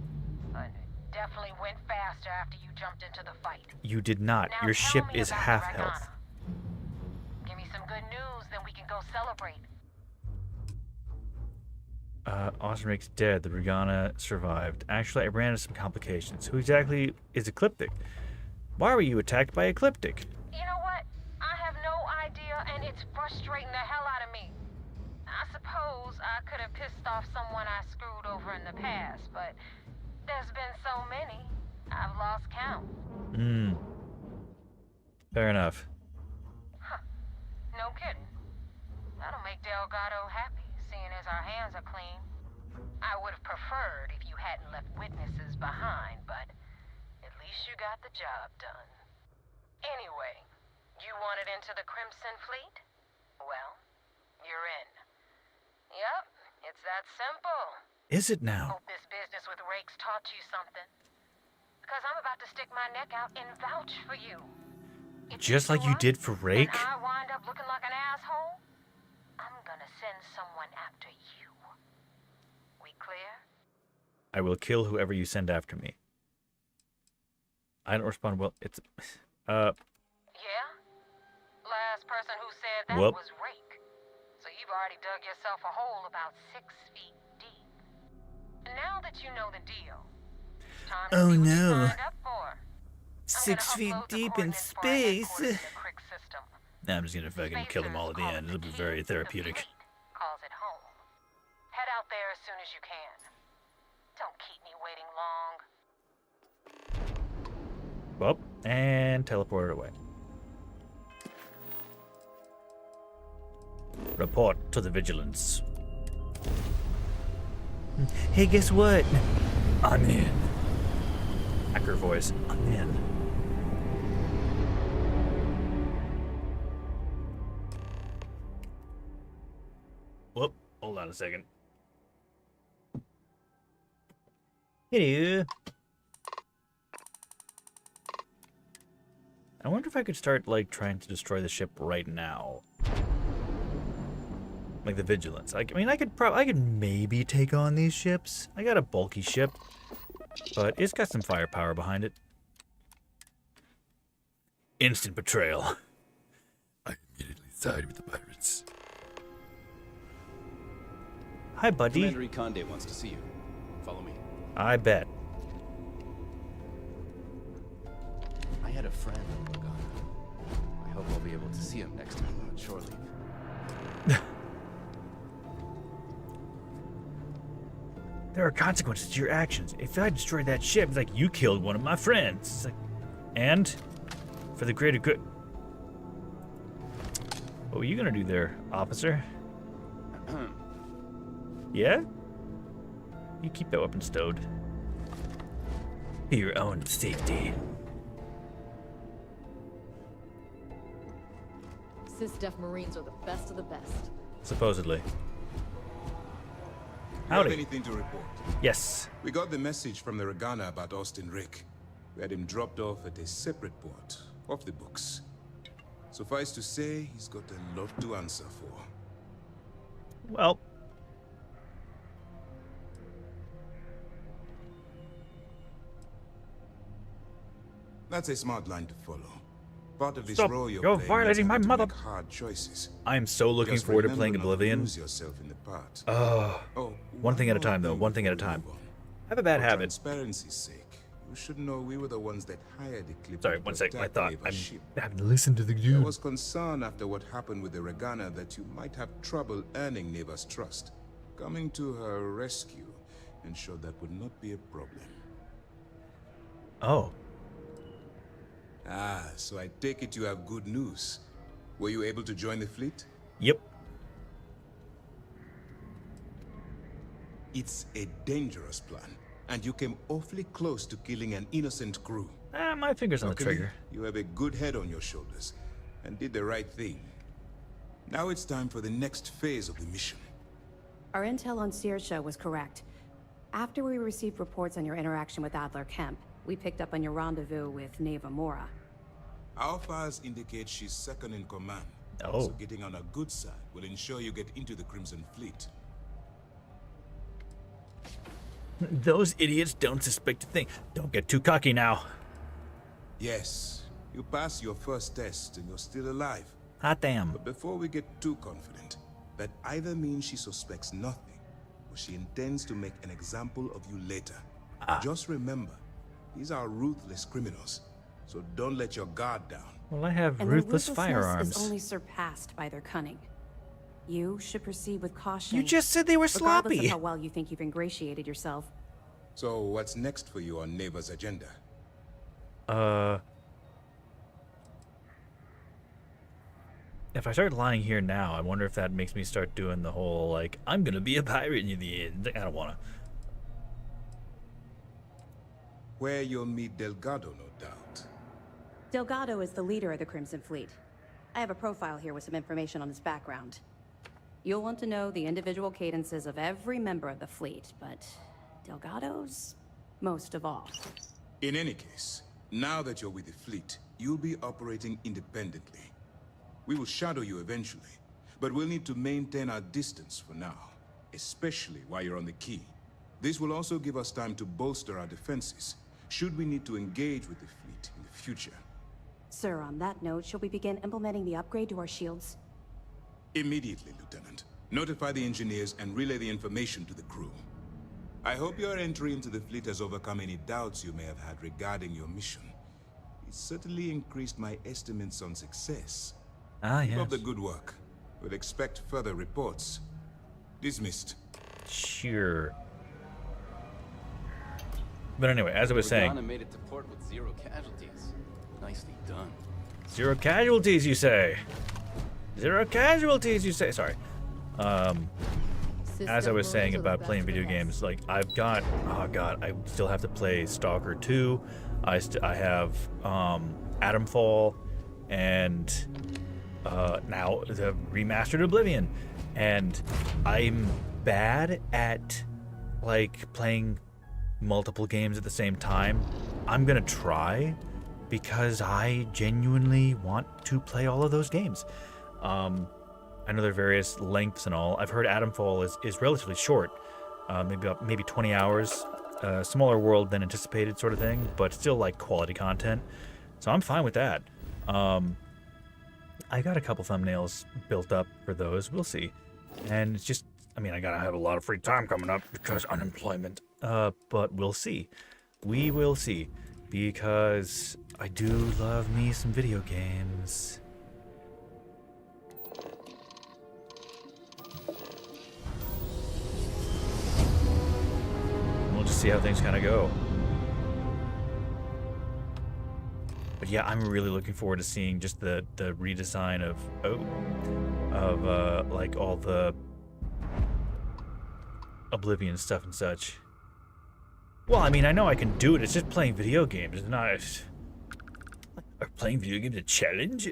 but it definitely went faster after you jumped into the fight. You did not. Now Your tell ship me is about half the health. Ragana. Give me some good news, then we can go celebrate. Arykai dead. The Ragana survived. Actually, I ran into some complications. Who exactly is Ecliptic? Why were you attacked by Ecliptic? You know what? I have no idea, and it's frustrating the hell out of me. I suppose I could have pissed off someone I screwed over in the past, but there's been so many, I've lost count. Fair enough. Huh. No kidding. That'll make Delgado happy, seeing as our hands are clean. I would have preferred if you hadn't left witnesses behind, but at least you got the job done. Anyway, you wanted into the Crimson Fleet? Well, you're in. Yep, it's that simple. Is it now? Hope this business with Rake's taught you something. Because I'm about to stick my neck out and vouch for you. Just like you did for Rake? And I wind up looking like an asshole, I'm gonna send someone after you. We clear? I will kill whoever you send after me. I don't respond well. It's, Yeah? Last person who said that Whoop. was Rake. So you've already dug yourself a hole about 6 feet deep. And now that you know the deal, it's time to see what you signed up for. 6 feet deep in space. Nah, I'm just gonna fucking kill them all at the end. It'll be very therapeutic. Calls it home. Head out there as soon as you can. Don't keep me waiting long. Well, and teleported away. Report to the Vigilance. Hey, guess what? I'm in. Hacker voice. I'm in. Whoop. Hold on a second. Hello. I wonder if I could start, like, trying to destroy the ship right now. Like the Vigilance. I mean, I could maybe take on these ships. I got a bulky ship, but it's got some firepower behind it. Instant betrayal. I immediately side with the pirates. Hi, buddy. Commander Arykai wants to see you. Follow me. I bet. I had a friend on Ragana. I hope I'll be able to see him next time I'm on shore leave. There are consequences to your actions. If I destroyed that ship, it's like you killed one of my friends. It's like, and for the greater good. What were you gonna do there, officer? Yeah? You keep that weapon stowed. For your own safety. SysDef Marines are the best of the best. Supposedly. You have Howdy. anything to report? Yes. We got the message from the Regana about Austin Rick. We had him dropped off at a separate port, off the books. Suffice to say, he's got a lot to answer for. Well. That's a smart line to follow. Part of this Stop. role you're You're playing violating is my having to mother. make hard choices. I am so looking Just forward to remember playing not to Oblivion. lose yourself in the part. One thing at a time, though. One thing at a time. I have a bad For habit. transparency's sake, you should know we were the ones that hired Eclipse. Sorry, one second. I thought I haven't listened to the There dude. was concern after what happened with the Regana that you might have trouble earning Neva's trust. Coming to her rescue ensured that would not be a problem. Oh. Ah, so I take it you have good news. Were you able to join the fleet? Yep. It's a dangerous plan, and you came awfully close to killing an innocent crew. My finger's on the Luckily, trigger. You have a good head on your shoulders, and did the right thing. Now it's time for the next phase of the mission. Our intel on Saoirse was correct. After we received reports on your interaction with Adler Kemp, we picked up on your rendezvous with Neva Mora. Our files indicate she's second in command. Oh. So getting on a good side will ensure you get into the Crimson Fleet. Those idiots don't suspect a thing. Don't get too cocky now. Yes, you passed your first test and you're still alive. Hot damn. But before we get too confident, that either means she suspects nothing, or she intends to make an example of you later. Just remember, these are ruthless criminals, so don't let your guard down. Well, I have And ruthless their firearms. ruthlessness is only surpassed by their cunning. You should proceed with caution. You just said they were regardless sloppy. of how well you think you've ingratiated yourself. So what's next for you on Neva's agenda? If I start lying here now, I wonder if that makes me start doing the whole, like, I'm gonna be a pirate in the end. I don't wanna. Where you'll meet Delgado, no doubt. Delgado is the leader of the Crimson Fleet. I have a profile here with some information on his background. You'll want to know the individual cadences of every member of the fleet, but Delgado's most of all. In any case, now that you're with the fleet, you'll be operating independently. We will shadow you eventually, but we'll need to maintain our distance for now, especially while you're on the key. This will also give us time to bolster our defenses, should we need to engage with the fleet in the future. Sir, on that note, shall we begin implementing the upgrade to our shields? Immediately, Lieutenant. Notify the engineers and relay the information to the crew. I hope your entry into the fleet has overcome any doubts you may have had regarding your mission. It certainly increased my estimates on success. Keep up the good work. We'll expect further reports. Dismissed. Sure. But anyway, as I was saying, Regana made it to port with 0 casualties. Nicely done. 0 casualties, you say? 0 casualties, you say? Sorry. As I was saying about playing video games, like I've got, oh god, I still have to play Stalker 2. I have Atomfall, and now the remastered Oblivion, and I'm bad at like playing multiple games at the same time. I'm gonna try because I genuinely want to play all of those games. I know there are various lengths and all. I've heard Atomfall is relatively short, maybe 20 hours, smaller world than anticipated sort of thing, but still like quality content. So I'm fine with that. I got a couple thumbnails built up for those. We'll see. And it's just, I mean, I gotta have a lot of free time coming up because unemployment. But we'll see. We will see. Because I do love me some video games. We'll just see how things kind of go. But yeah, I'm really looking forward to seeing just the redesign of like all the Oblivion stuff and such. Well, I mean, I know I can do it. It's just playing video games. It's not. Are playing video games a challenge?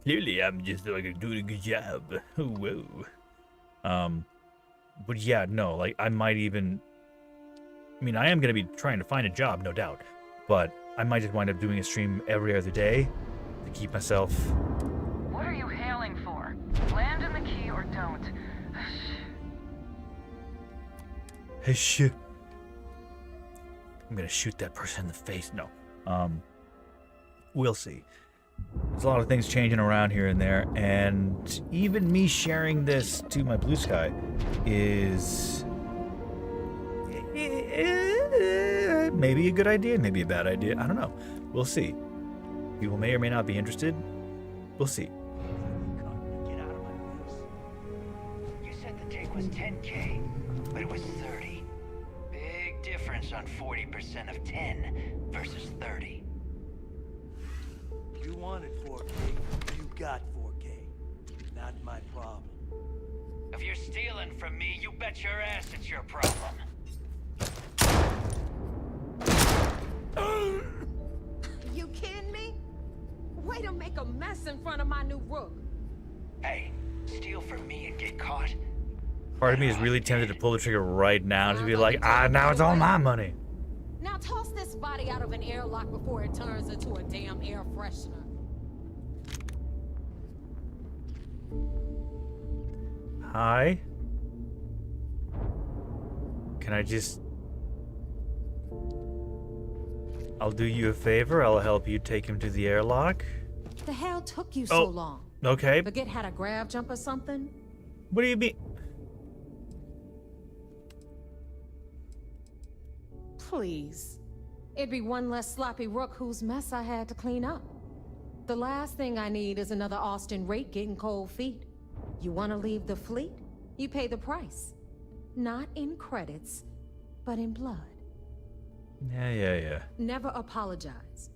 Clearly, I'm just like doing a good job. Whoa. But yeah, no. Like, I might even I mean, I am going to be trying to find a job, no doubt. But I might just wind up doing a stream every other day to keep myself... What are you hailing for? Land in the key or don't. Hey, shit. I'm going to shoot that person in the face. No. We'll see. There's a lot of things changing around here and there, and even me sharing this to my blue sky is maybe a good idea, maybe a bad idea. I don't know. We'll see. People may or may not be interested. We'll see. You said the take was 10K, but it was 30. Big difference on 40% of 10 versus 30. You wanted 4K, you got 4K. Not my problem. If you're stealing from me, you bet your ass it's your problem. You kidding me? Way to make a mess in front of my new rook. Hey, steal from me and get caught? Part of me is really tempted to pull the trigger right now to be like, now it's all my money. Now toss this body out of an airlock before it turns into a damn air freshener. Hi? Can I just... I'll do you a favor. I'll help you take him to the airlock. The hell took you so long? Okay. Forget how to grab jump or something? What do you mean? Please. It'd be one less sloppy rook whose mess I had to clean up. The last thing I need is another Austin Rake getting cold feet. You want to leave the fleet? You pay the price. Not in credits, but in blood. Yeah. Never apologize.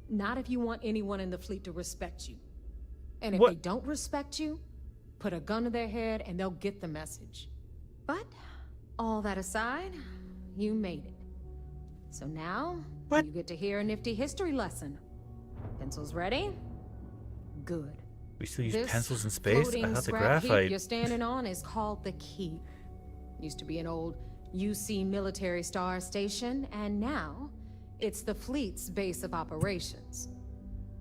Not if you want anyone in the fleet to respect you. And if What? they don't respect you, put a gun to their head and they'll get the message. But, all that aside, you made it. So now, you get to hear a nifty history lesson. Pencils ready? Good. We still use This pencils in space? I floating thought the scrap heap graphite... you're standing on is called the Keep. Used to be an old UC military star station, and now it's the fleet's base of operations.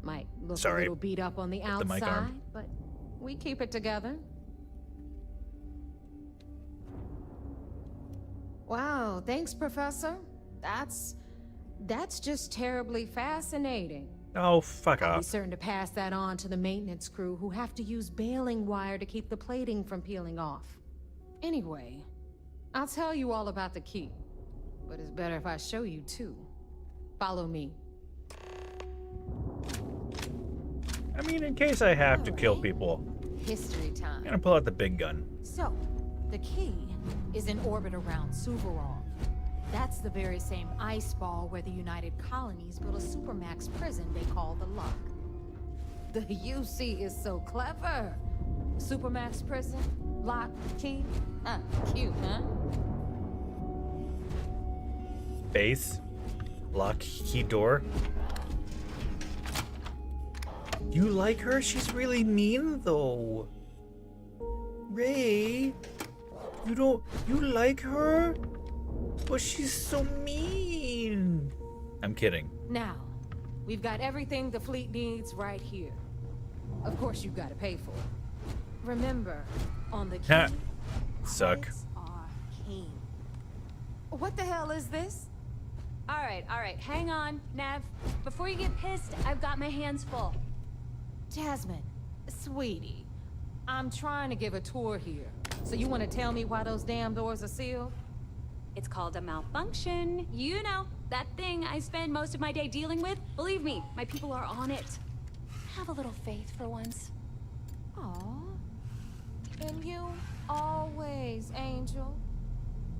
Might look a little beat up on the Hit the mic outside, arm. but we keep it together. Wow, thanks, Professor. That's just terribly fascinating. Oh, fuck I'll be off. certain to pass that on to the maintenance crew who have to use baling wire to keep the plating from peeling off. Anyway, I'll tell you all about the key, but it's better if I show you too. Follow me. I mean, in case I have to kill people, History time. I'm gonna pull out the big gun. So, the key is in orbit around Suvorov. That's the very same ice ball where the United Colonies built a supermax prison they call the Lock. The UC is so clever. Supermax prison, lock, key. Cute, huh? Base. Lock, key door. You like her? She's really mean, though. Ray, you like her? But she's so mean. I'm kidding. Now, we've got everything the fleet needs right here. Of course, you've got to pay for it. Remember, on the key, Suck. credits are king. What the hell is this? All right, hang on, Nev. Before you get pissed, I've got my hands full. Jasmine, sweetie, I'm trying to give a tour here. So you want to tell me why those damn doors are sealed? It's called a malfunction. You know, that thing I spend most of my day dealing with. Believe me, my people are on it. Have a little faith for once. Aw. And you, always, Angel.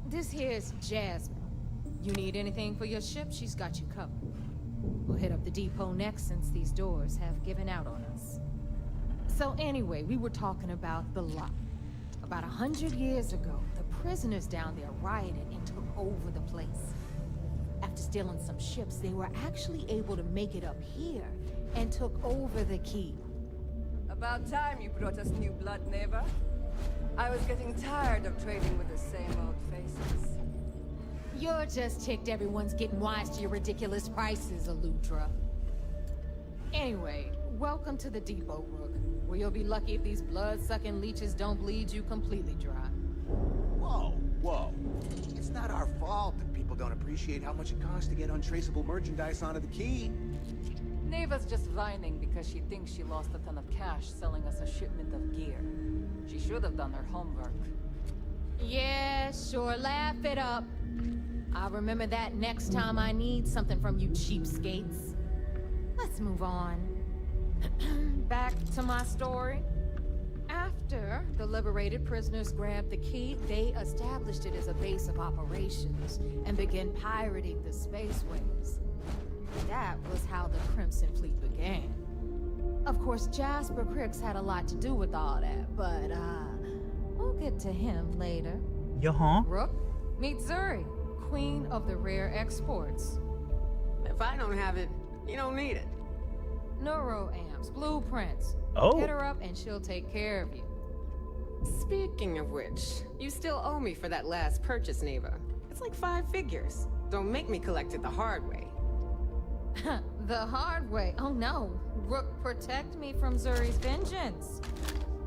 This here's Jasmine. You need anything for your ship, she's got you covered. We'll hit up the depot next since these doors have given out on us. So anyway, we were talking about the Lock. About 100 years ago, the prisoners down there rioted and took over the place. After stealing some ships, they were actually able to make it up here and took over the key. About time you brought us new blood, neighbor. I was getting tired of trading with the same old faces. You're just ticked everyone's getting wise to your ridiculous prices, Aludra. Anyway, welcome to the depot, Rook, where you'll be lucky if these blood-sucking leeches don't bleed you completely dry. Whoa, whoa. It's not our fault that people don't appreciate how much it costs to get untraceable merchandise onto the key. Neva's just whining because she thinks she lost a ton of cash selling us a shipment of gear. She should have done her homework. Yeah, sure, laugh it up. I'll remember that next time I need something from you cheapskates. Let's move on. Back to my story. After the liberated prisoners grabbed the key, they established it as a base of operations and began pirating the spaceways. That was how the Crimson Fleet began. Of course, Jasper Cricks had a lot to do with all that, but we'll get to him later. Yeah. Rook, meet Zuri, queen of the rare exports. If I don't have it, you don't need it. Neuroamps, blueprints. Oh. Hit her up and she'll take care of you. Speaking of which, you still owe me for that last purchase, Neva. It's like 5 figures. Don't make me collect it the hard way. The hard way? Oh no. Rook, protect me from Zuri's vengeance.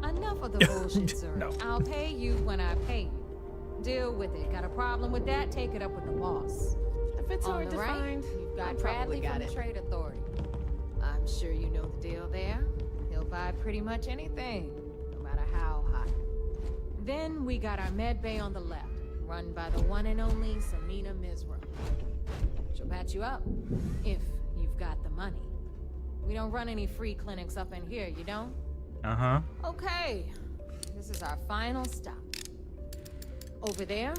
Enough of the bullshit, Zuri. No. I'll pay you when I pay you. Deal with it. Got a problem with that? Take it up with the boss. If it's On hard the to right, find, you've I got probably Bradley got from it. the Trade Authority. I'm sure you know the deal there. He'll buy pretty much anything, no matter how hot. Then we got our med bay on the left, run by the one and only Samina Mizra. She'll patch you up, if you've got the money. We don't run any free clinics up in here, you don't? Uh-huh. Okay, this is our final stop. Over there,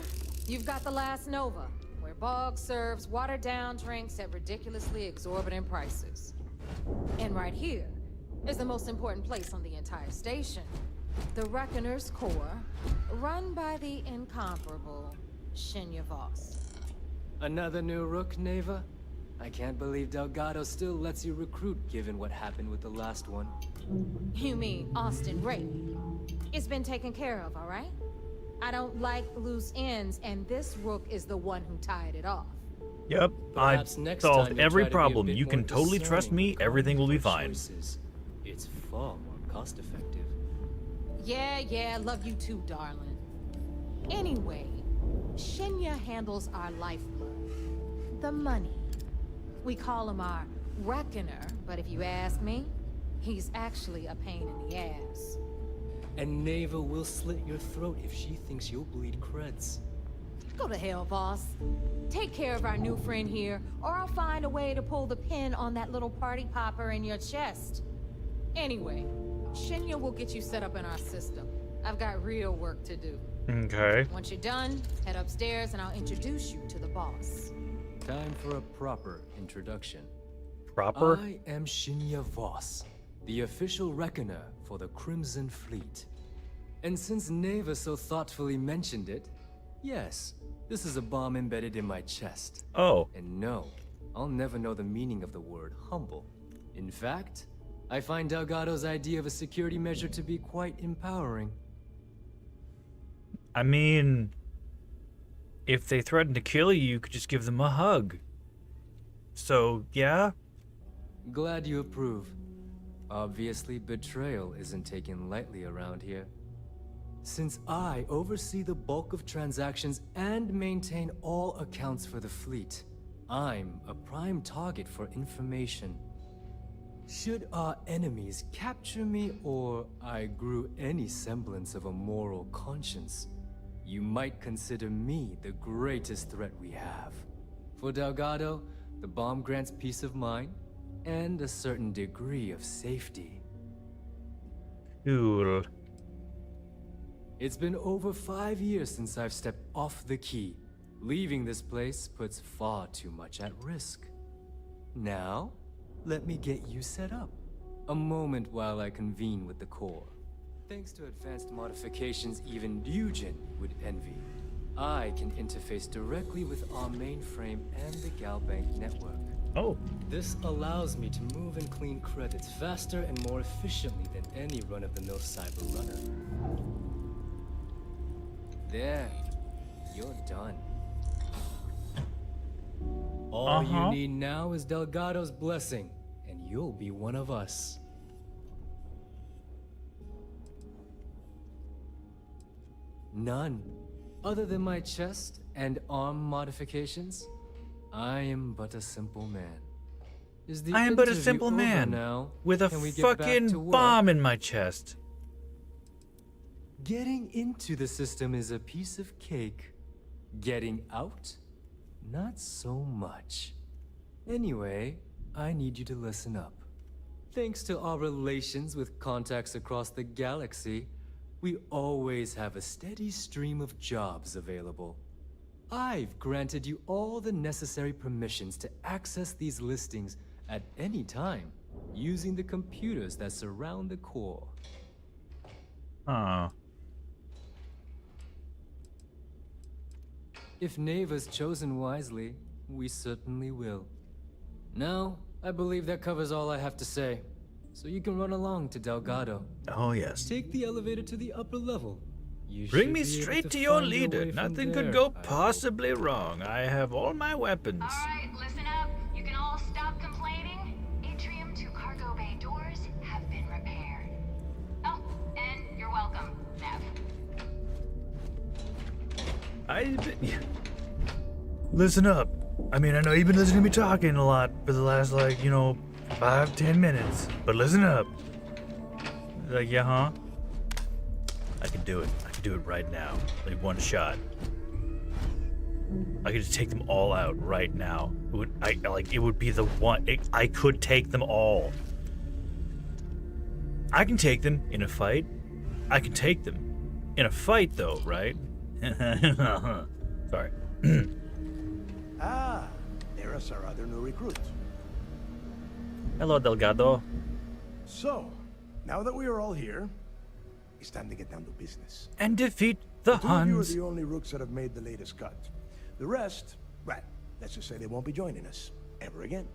you've got the Last Nova, where Bog serves watered-down drinks at ridiculously exorbitant prices. And right here is the most important place on the entire station, the Reckoner's Core, run by the incomparable Shinya Voss. Another new Rook, Neva? I can't believe Delgado still lets you recruit given what happened with the last one. You mean Austin Ray? It's been taken care of, all right? I don't like loose ends, and this Rook is the one who tied it off. Yep, I Perhaps next solved time you'll every try to be a problem. bit You can more totally trust discerning me. with Everything will be your fine. choices. It's far more cost-effective. Yeah, love you too, darling. Anyway, Shinya handles our lifeblood, the money. We call him our Reckoner, but if you ask me, he's actually a pain in the ass. And Neva will slit your throat if she thinks you'll bleed creds. Go to hell, boss. Take care of our new friend here, or I'll find a way to pull the pin on that little party popper in your chest. Anyway, Shinya will get you set up in our system. I've got real work to do. Okay. Once you're done, head upstairs and I'll introduce you to the boss. Time for a proper introduction. Proper? I am Shinya Voss, the official reckoner for the Crimson Fleet. And since Neva so thoughtfully mentioned it, yes, this is a bomb embedded in my chest. Oh. And no, I'll never know the meaning of the word humble. In fact, I find Delgado's idea of a security measure to be quite empowering. I mean, if they threaten to kill you, you could just give them a hug. So, yeah? Glad you approve. Obviously, betrayal isn't taken lightly around here. Since I oversee the bulk of transactions and maintain all accounts for the fleet, I'm a prime target for information. Should our enemies capture me or I grew any semblance of a moral conscience, you might consider me the greatest threat we have. For Delgado, the bomb grants peace of mind and a certain degree of safety. Cool. It's been over 5 years since I've stepped off the key. Leaving this place puts far too much at risk. Now, let me get you set up. A moment while I convene with the core. Thanks to advanced modifications even Eugen would envy, I can interface directly with our mainframe and the Galbank network. Oh. This allows me to move and clean credits faster and more efficiently than any run-of-the-mill cyber runner. There, you're done. All you need now is Delgado's blessing, and you'll be one of us. None. Other than my chest and arm modifications, I am but a simple man. I am but a simple man now? with a fucking bomb in my chest. Getting into the system is a piece of cake. Getting out? Not so much. Anyway, I need you to listen up. Thanks to our relations with contacts across the galaxy, we always have a steady stream of jobs available. I've granted you all the necessary permissions to access these listings at any time, using the computers that surround the core. If Neva's chosen wisely, we certainly will. Now, I believe that covers all I have to say. So you can run along to Delgado. Oh, yes. Take the elevator to the upper level. Bring me straight to your leader. Nothing could go possibly wrong. I have all my weapons. Alright, listen up. You can all stop complaining. Atrium to cargo bay doors have been repaired. Oh, and you're welcome, Nev. Listen up. I mean, I know you've been listening to me talking a lot for the last, 5-10 minutes. But listen up. Like, yeah, huh? I can do it. I can do it right now. Like, one shot. I could just take them all out right now. It would be the one. I could take them all. I can take them in a fight. I can take them in a fight, though, right? Sorry. There is our other new recruit. Hello, Delgado. So, now that we are all here, it's time to get down to business. And defeat the Two of you are Huns. the only rooks that have made the latest cut. The rest, well, let's just say they won't be joining us ever again.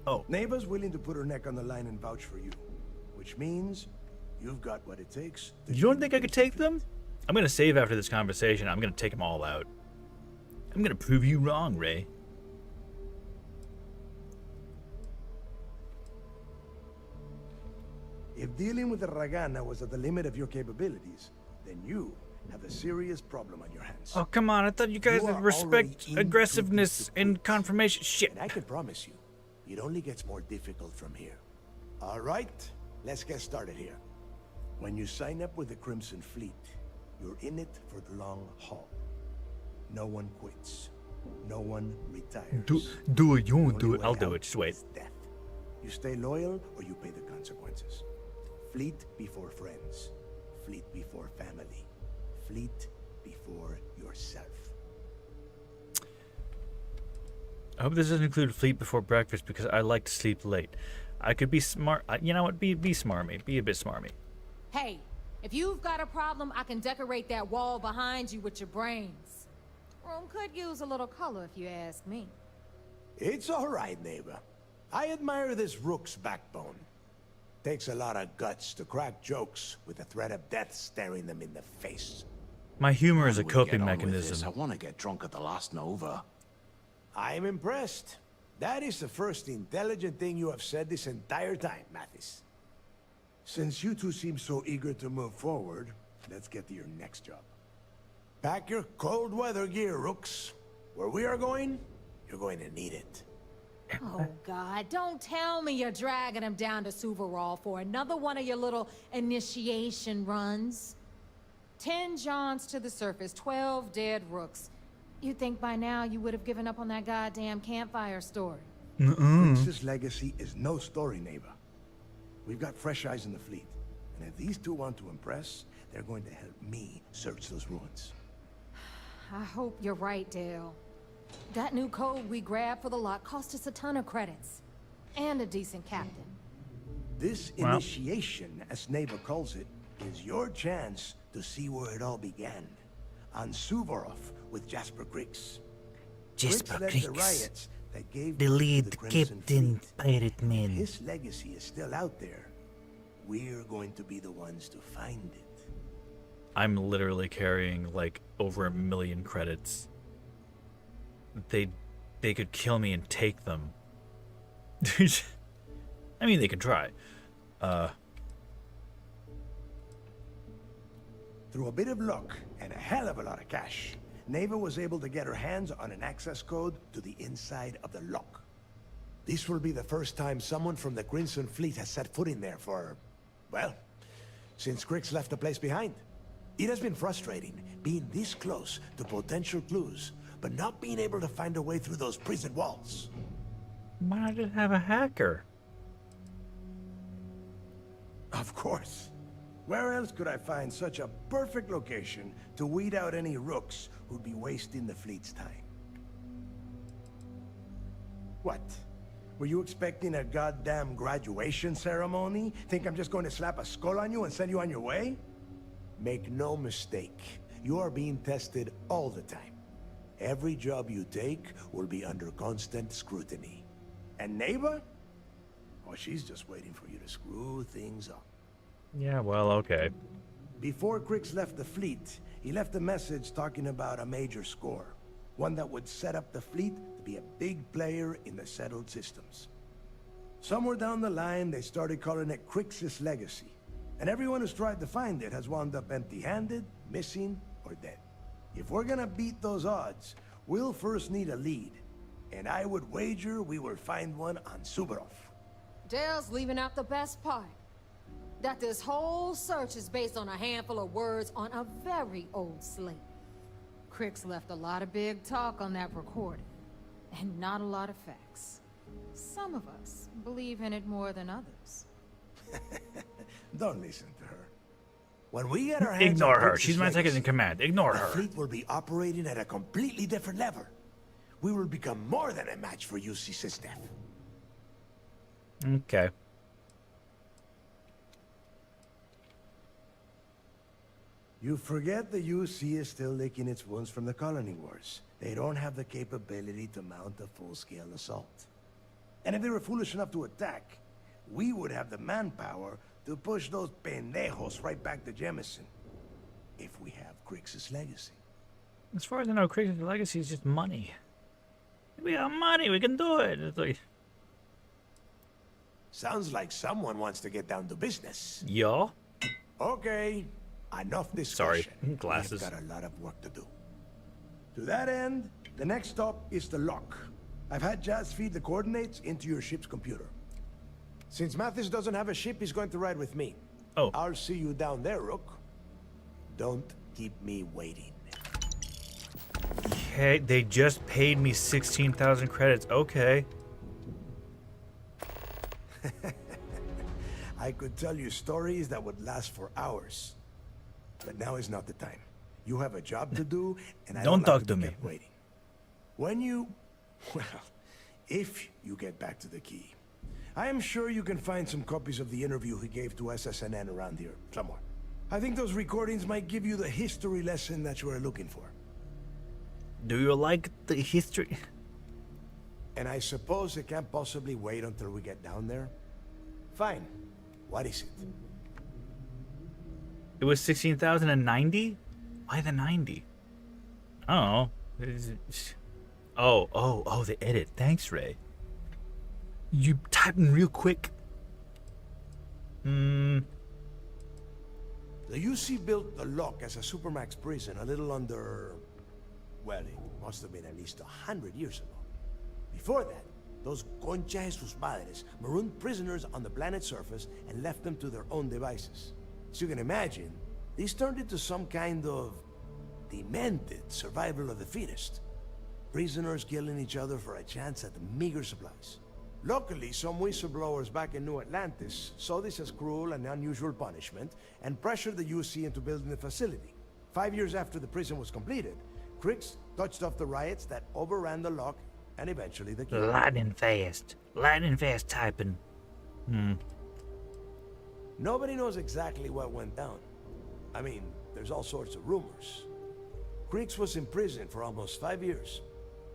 Oh. Neva's willing to put her neck on the line and vouch for you, which means you've got what it takes. You don't think I could take them? I'm gonna save after this conversation. I'm gonna take them all out. I'm gonna prove you wrong, Ray. If dealing with the Ragana was at the limit of your capabilities, then you have a serious problem on your hands. Oh, come on. I thought you guys would respect aggressiveness and confirmation. Shit. And I can promise you, it only gets more difficult from here. All right, let's get started here. When you sign up with the Crimson Fleet, you're in it for the long haul. No one quits. No one retires. Do it. You won't do it. I'll do it. Just wait. Death. You stay loyal or you pay the consequences. Fleet before friends. Fleet before family. Fleet before yourself. I hope this doesn't include fleet before breakfast because I like to sleep late. I could be smart. You know what? Be smarmy. Be a bit smarmy. Hey, if you've got a problem, I can decorate that wall behind you with your brains. Room could use a little color if you ask me. It's all right, neighbor. I admire this rook's backbone. Takes a lot of guts to crack jokes with the threat of death staring them in the face. My humor is a We coping get on with this. mechanism. I want to get drunk at the last Nova. I'm impressed. That is the first intelligent thing you have said this entire time, Mathis. Since you two seem so eager to move forward, let's get to your next job. Pack your cold weather gear, rooks. Where we are going, you're going to need it. Oh, God, don't tell me you're dragging him down to Suvarol for another one of your little initiation runs. 10 Johns to the surface, 12 dead rooks. You'd think by now you would have given up on that goddamn campfire story. Prince's legacy is no story, neighbor. We've got fresh eyes in the fleet. And if these two want to impress, they're going to help me search those ruins. I hope you're right, Dale. That new code we grabbed for the lot cost us a ton of credits. And a decent captain. This initiation, as neighbor calls it, is your chance to see where it all began. On Suvorov with Jasper Griggs. Jasper Griggs led the Griggs. riots that gave The birth to lead the Crimson captain Fleet. pirate If man. his legacy is still out there, we're going to be the ones to find it. I'm literally carrying like over 1 million credits. They they could kill me and take them. I mean, they can try. Through a bit of luck and a hell of a lot of cash, Neva was able to get her hands on an access code to the inside of the lock. This will be the first time someone from the Crimson Fleet has set foot in there for, well, since Crix left the place behind. It has been frustrating being this close to potential clues, but not being able to find a way through those prison walls. Why not just have a hacker? Of course. Where else could I find such a perfect location to weed out any rooks who'd be wasting the fleet's time? What? Were you expecting a goddamn graduation ceremony? Think I'm just going to slap a skull on you and send you on your way? Make no mistake, you are being tested all the time. Every job you take will be under constant scrutiny. And Neva? Oh, she's just waiting for you to screw things up. Yeah, well, okay. Before Crix left the fleet, he left a message talking about a major score. One that would set up the fleet to be a big player in the settled systems. Somewhere down the line, they started calling it Crix's Legacy. And everyone who's tried to find it has wound up empty-handed, missing, or dead. If we're gonna beat those odds, we'll first need a lead. And I would wager we will find one on Suvorov. Dale's leaving out the best part. That this whole search is based on a handful of words on a very old slate. Crix left a lot of big talk on that recording, and not a lot of facts. Some of us believe in it more than others. Don't listen to her. When we get our hands Ignore on her. Crix's She's my second in legacy, command. Ignore the her. fleet will be operating at a completely different level. We will become more than a match for UC System. Okay. You forget the UC is still licking its wounds from the colony wars. They don't have the capability to mount a full-scale assault. And if they were foolish enough to attack, we would have the manpower to push those pendejos right back to Jemison. If we have Crix's legacy. As far as I know, Crix's legacy is just money. We got money, we can do it. It's like... Sounds like someone wants to get down to business. Yo? Okay. Enough discussion. Sorry, glasses. We've got a lot of work to do. To that end, the next stop is the lock. I've had Jazz feed the coordinates into your ship's computer. Since Mathis doesn't have a ship, he's going to ride with me. Oh. I'll see you down there, Rook. Don't keep me waiting. Okay, they just paid me 16,000 credits. Okay. I could tell you stories that would last for hours. But now is not the time. You have a job to do, and I don't talk like to be me. kept waiting. When you, well, if you get back to the key, I am sure you can find some copies of the interview he gave to SSNN around here, somewhere. I think those recordings might give you the history lesson that you are looking for. Do you like the history? And I suppose it can't possibly wait until we get down there? Fine. What is it? It was 16,090? Why the 90? Oh. Oh, the edit. Thanks, Ray. You typing real quick. The UC built the lock as a supermax prison a little under... well, it must have been at least 100 years ago. Before that, those concha de sus madres marooned prisoners on the planet's surface and left them to their own devices. As you can imagine, these turned into some kind of demented survival of the fittest. Prisoners killing each other for a chance at the meager supplies. Luckily, some whistleblowers back in New Atlantis saw this as cruel and unusual punishment and pressured the UC into building the facility. 5 years after the prison was completed, Crix touched off the riots that overran the lock and eventually the key. Lightning fast typing. Nobody knows exactly what went down. I mean, there's all sorts of rumors. Crix was in prison for almost 5 years,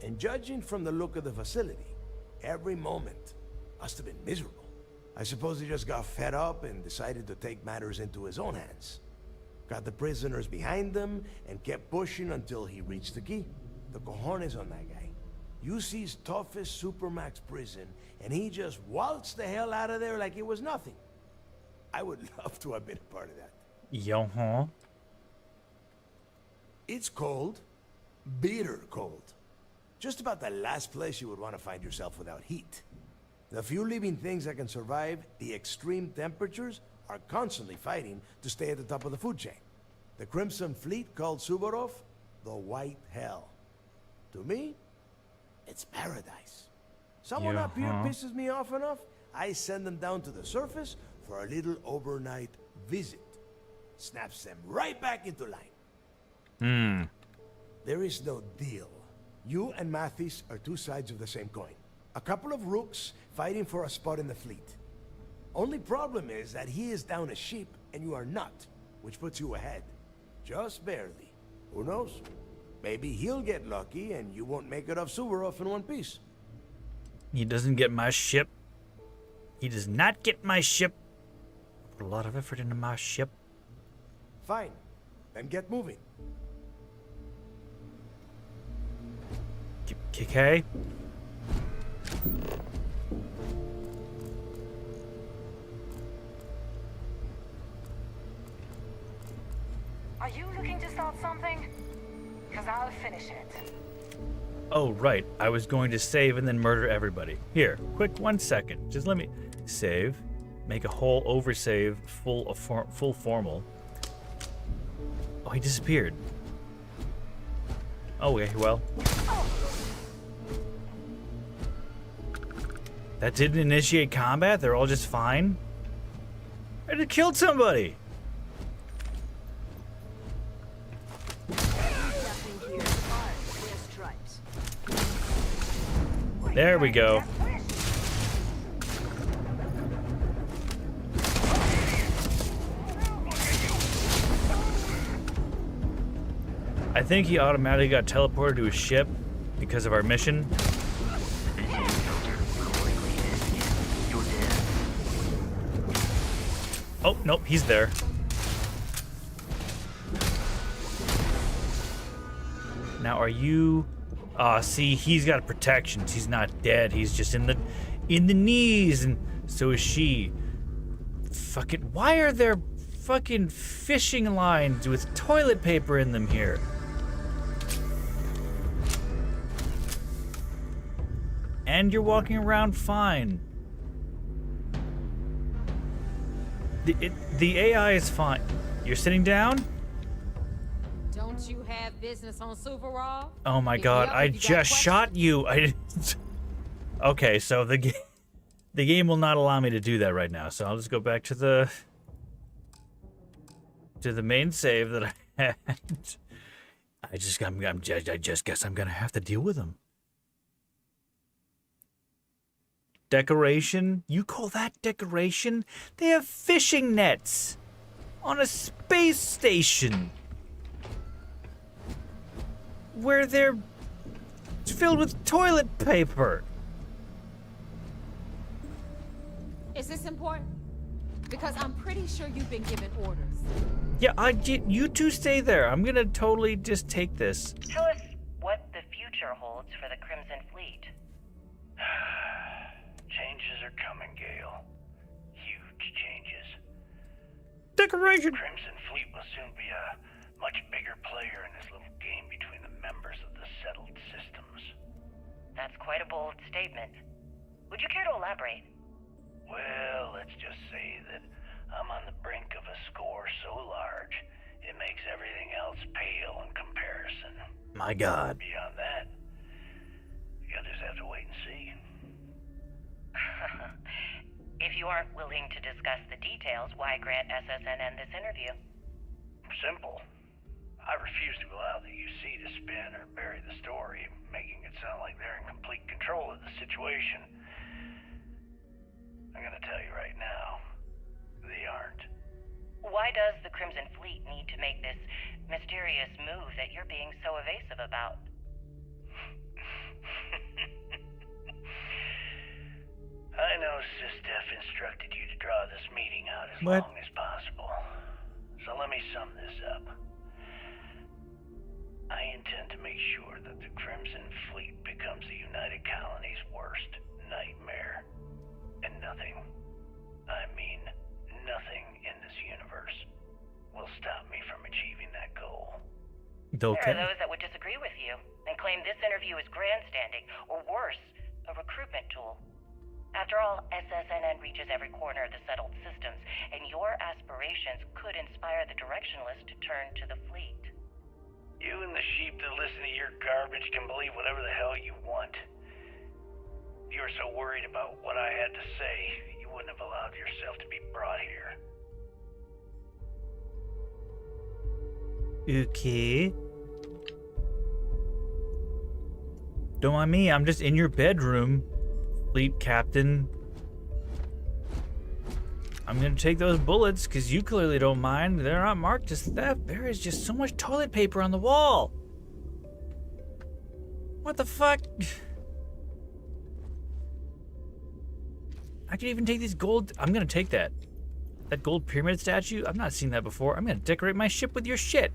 and judging from the look of the facility, every moment must have been miserable. I suppose he just got fed up and decided to take matters into his own hands. Got the prisoners behind him and kept pushing until he reached the key. The cojones on that guy. UC's toughest supermax prison, and he just waltzed the hell out of there like it was nothing. I would love to have been a part of that. Yo-huh. It's cold. Bitter cold. Just about the last place you would want to find yourself without heat. The few living things that can survive the extreme temperatures are constantly fighting to stay at the top of the food chain. The Crimson Fleet called Suvorov the White Hell. To me, it's paradise. Someone up here pisses me off enough, I send them down to the surface for a little overnight visit. Snaps them right back into line. There is no deal. You and Mathis are two sides of the same coin. A couple of rooks fighting for a spot in the fleet. Only problem is that he is down a ship and you are not, which puts you ahead. Just barely. Who knows? Maybe he'll get lucky and you won't make it off Suvorov in one piece. He doesn't get my ship. He does not get my ship. Put a lot of effort into my ship. Fine. Then get moving. Okay. Are you looking to start something? Because I'll finish it. Oh, right. I was going to save and then murder everybody. Here, quick 1 second. Just let me save. Make a whole oversave full formal. Oh, he disappeared. Oh, okay, well. That didn't initiate combat? They're all just fine? I just killed somebody! There we go. I think he automatically got teleported to his ship because of our mission. Oh, nope, he's there. Now, are you... see, he's got protections. He's not dead. He's just in the knees, and so is she. Fucking, why are there fucking fishing lines with toilet paper in them here? And you're walking around fine. The AI is fine. You're sitting down? Don't you have business on Suvorov? Oh my god, I just shot you. Okay, so the game will not allow me to do that right now. So I'll just go back to the main save that I had. I just guess I'm gonna have to deal with them. Decoration? You call that decoration? They have fishing nets on a space station where they're filled with toilet paper. Is this important? Because I'm pretty sure you've been given orders. Yeah, you two stay there. I'm gonna totally just take this. Tell us what the future holds for the Crimson Fleet. Changes are coming, Gale. Huge changes. Decoration! Crimson Fleet will soon be a much bigger player in this little game between the members of the settled systems. That's quite a bold statement. Would you care to elaborate? Well, let's just say that I'm on the brink of a score so large, it makes everything else pale in comparison. My god. Beyond that, you'll just have to wait and see. If you aren't willing to discuss the details, why grant SSNN this interview? Simple. I refuse to allow the UC to spin or bury the story, making it sound like they're in complete control of the situation. I'm gonna tell you right now, they aren't. Why does the Crimson Fleet need to make this mysterious move that you're being so evasive about? I know SysDef instructed you to draw this meeting out as What? long as possible. So let me sum this up. I intend to make sure that the Crimson Fleet becomes the United Colony's worst nightmare. And nothing, I mean nothing in this universe, will stop me from achieving that goal. There are those that would disagree with you and claim this interview is grandstanding, or worse, a recruitment tool. After all, SSNN reaches every corner of the settled systems, and your aspirations could inspire the Directionalist to turn to the fleet. You and the sheep that listen to your garbage can believe whatever the hell you want. If you were so worried about what I had to say, you wouldn't have allowed yourself to be brought here. Okay. Don't mind me, I'm just in your bedroom, Fleet Captain. I'm gonna take those bullets, because you clearly don't mind. They're not marked as theft. There is just so much toilet paper on the wall. What the fuck? I could even take these gold... I'm gonna take that. That gold pyramid statue? I've not seen that before. I'm gonna decorate my ship with your shit.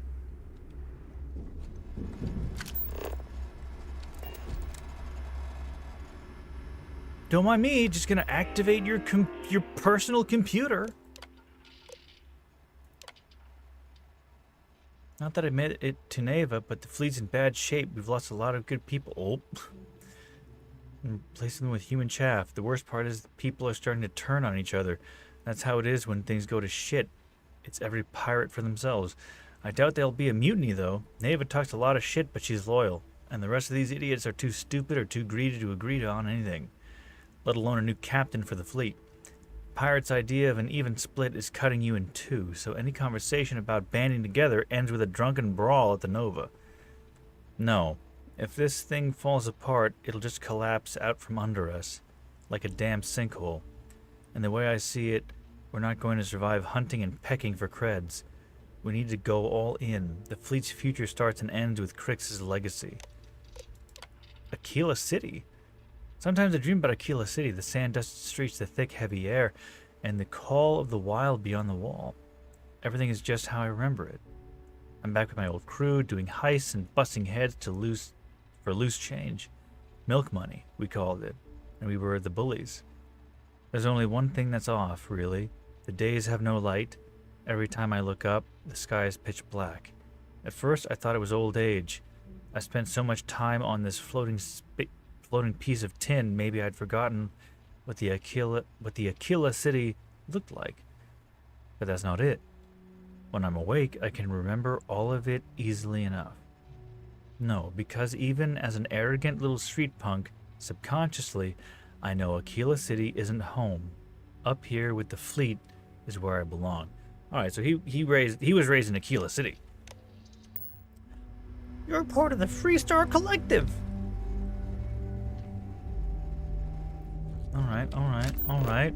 Don't mind me, just gonna activate your personal computer. Not that I admit it to Neva, but the fleet's in bad shape. We've lost a lot of good people. Oh. And replacing them with human chaff. The worst part is people are starting to turn on each other. That's how it is when things go to shit. It's every pirate for themselves. I doubt there'll be a mutiny, though. Neva talks a lot of shit, but she's loyal. And the rest of these idiots are too stupid or too greedy to agree on anything, let alone a new captain for the fleet. Pirates' idea of an even split is cutting you in two, so any conversation about banding together ends with a drunken brawl at the Nova. No, if this thing falls apart, it'll just collapse out from under us, like a damn sinkhole. And the way I see it, we're not going to survive hunting and pecking for creds. We need to go all in. The fleet's future starts and ends with Crix's legacy. Aquila City? Sometimes I dream about Aquila City, the sand-dusted streets, the thick, heavy air, and the call of the wild beyond the wall. Everything is just how I remember it. I'm back with my old crew, doing heists and busting heads for loose change. Milk money, we called it, and we were the bullies. There's only one thing that's off, really. The days have no light. Every time I look up, the sky is pitch black. At first, I thought it was old age. I spent so much time on this floating piece of tin, maybe I'd forgotten what the Aquila City looked like. But that's not it. When I'm awake, I can remember all of it easily enough. No, because even as an arrogant little street punk, subconsciously, I know Aquila City isn't home. Up here with the fleet is where I belong. Alright, so he was raised in Aquila City. You're part of the Freestar Collective! Alright.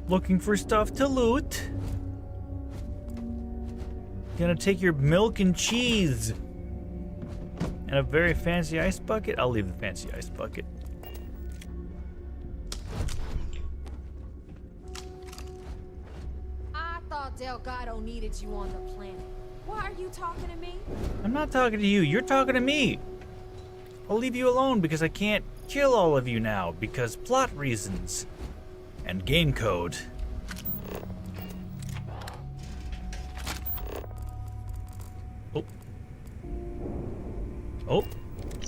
Looking for stuff to loot. Gonna take your milk and cheese. And a very fancy ice bucket? I'll leave the fancy ice bucket. I thought Delgado needed you on the planet. Why are you talking to me? I'm not talking to you, you're talking to me. I'll leave you alone because I can't kill all of you now because plot reasons and game code. Oh.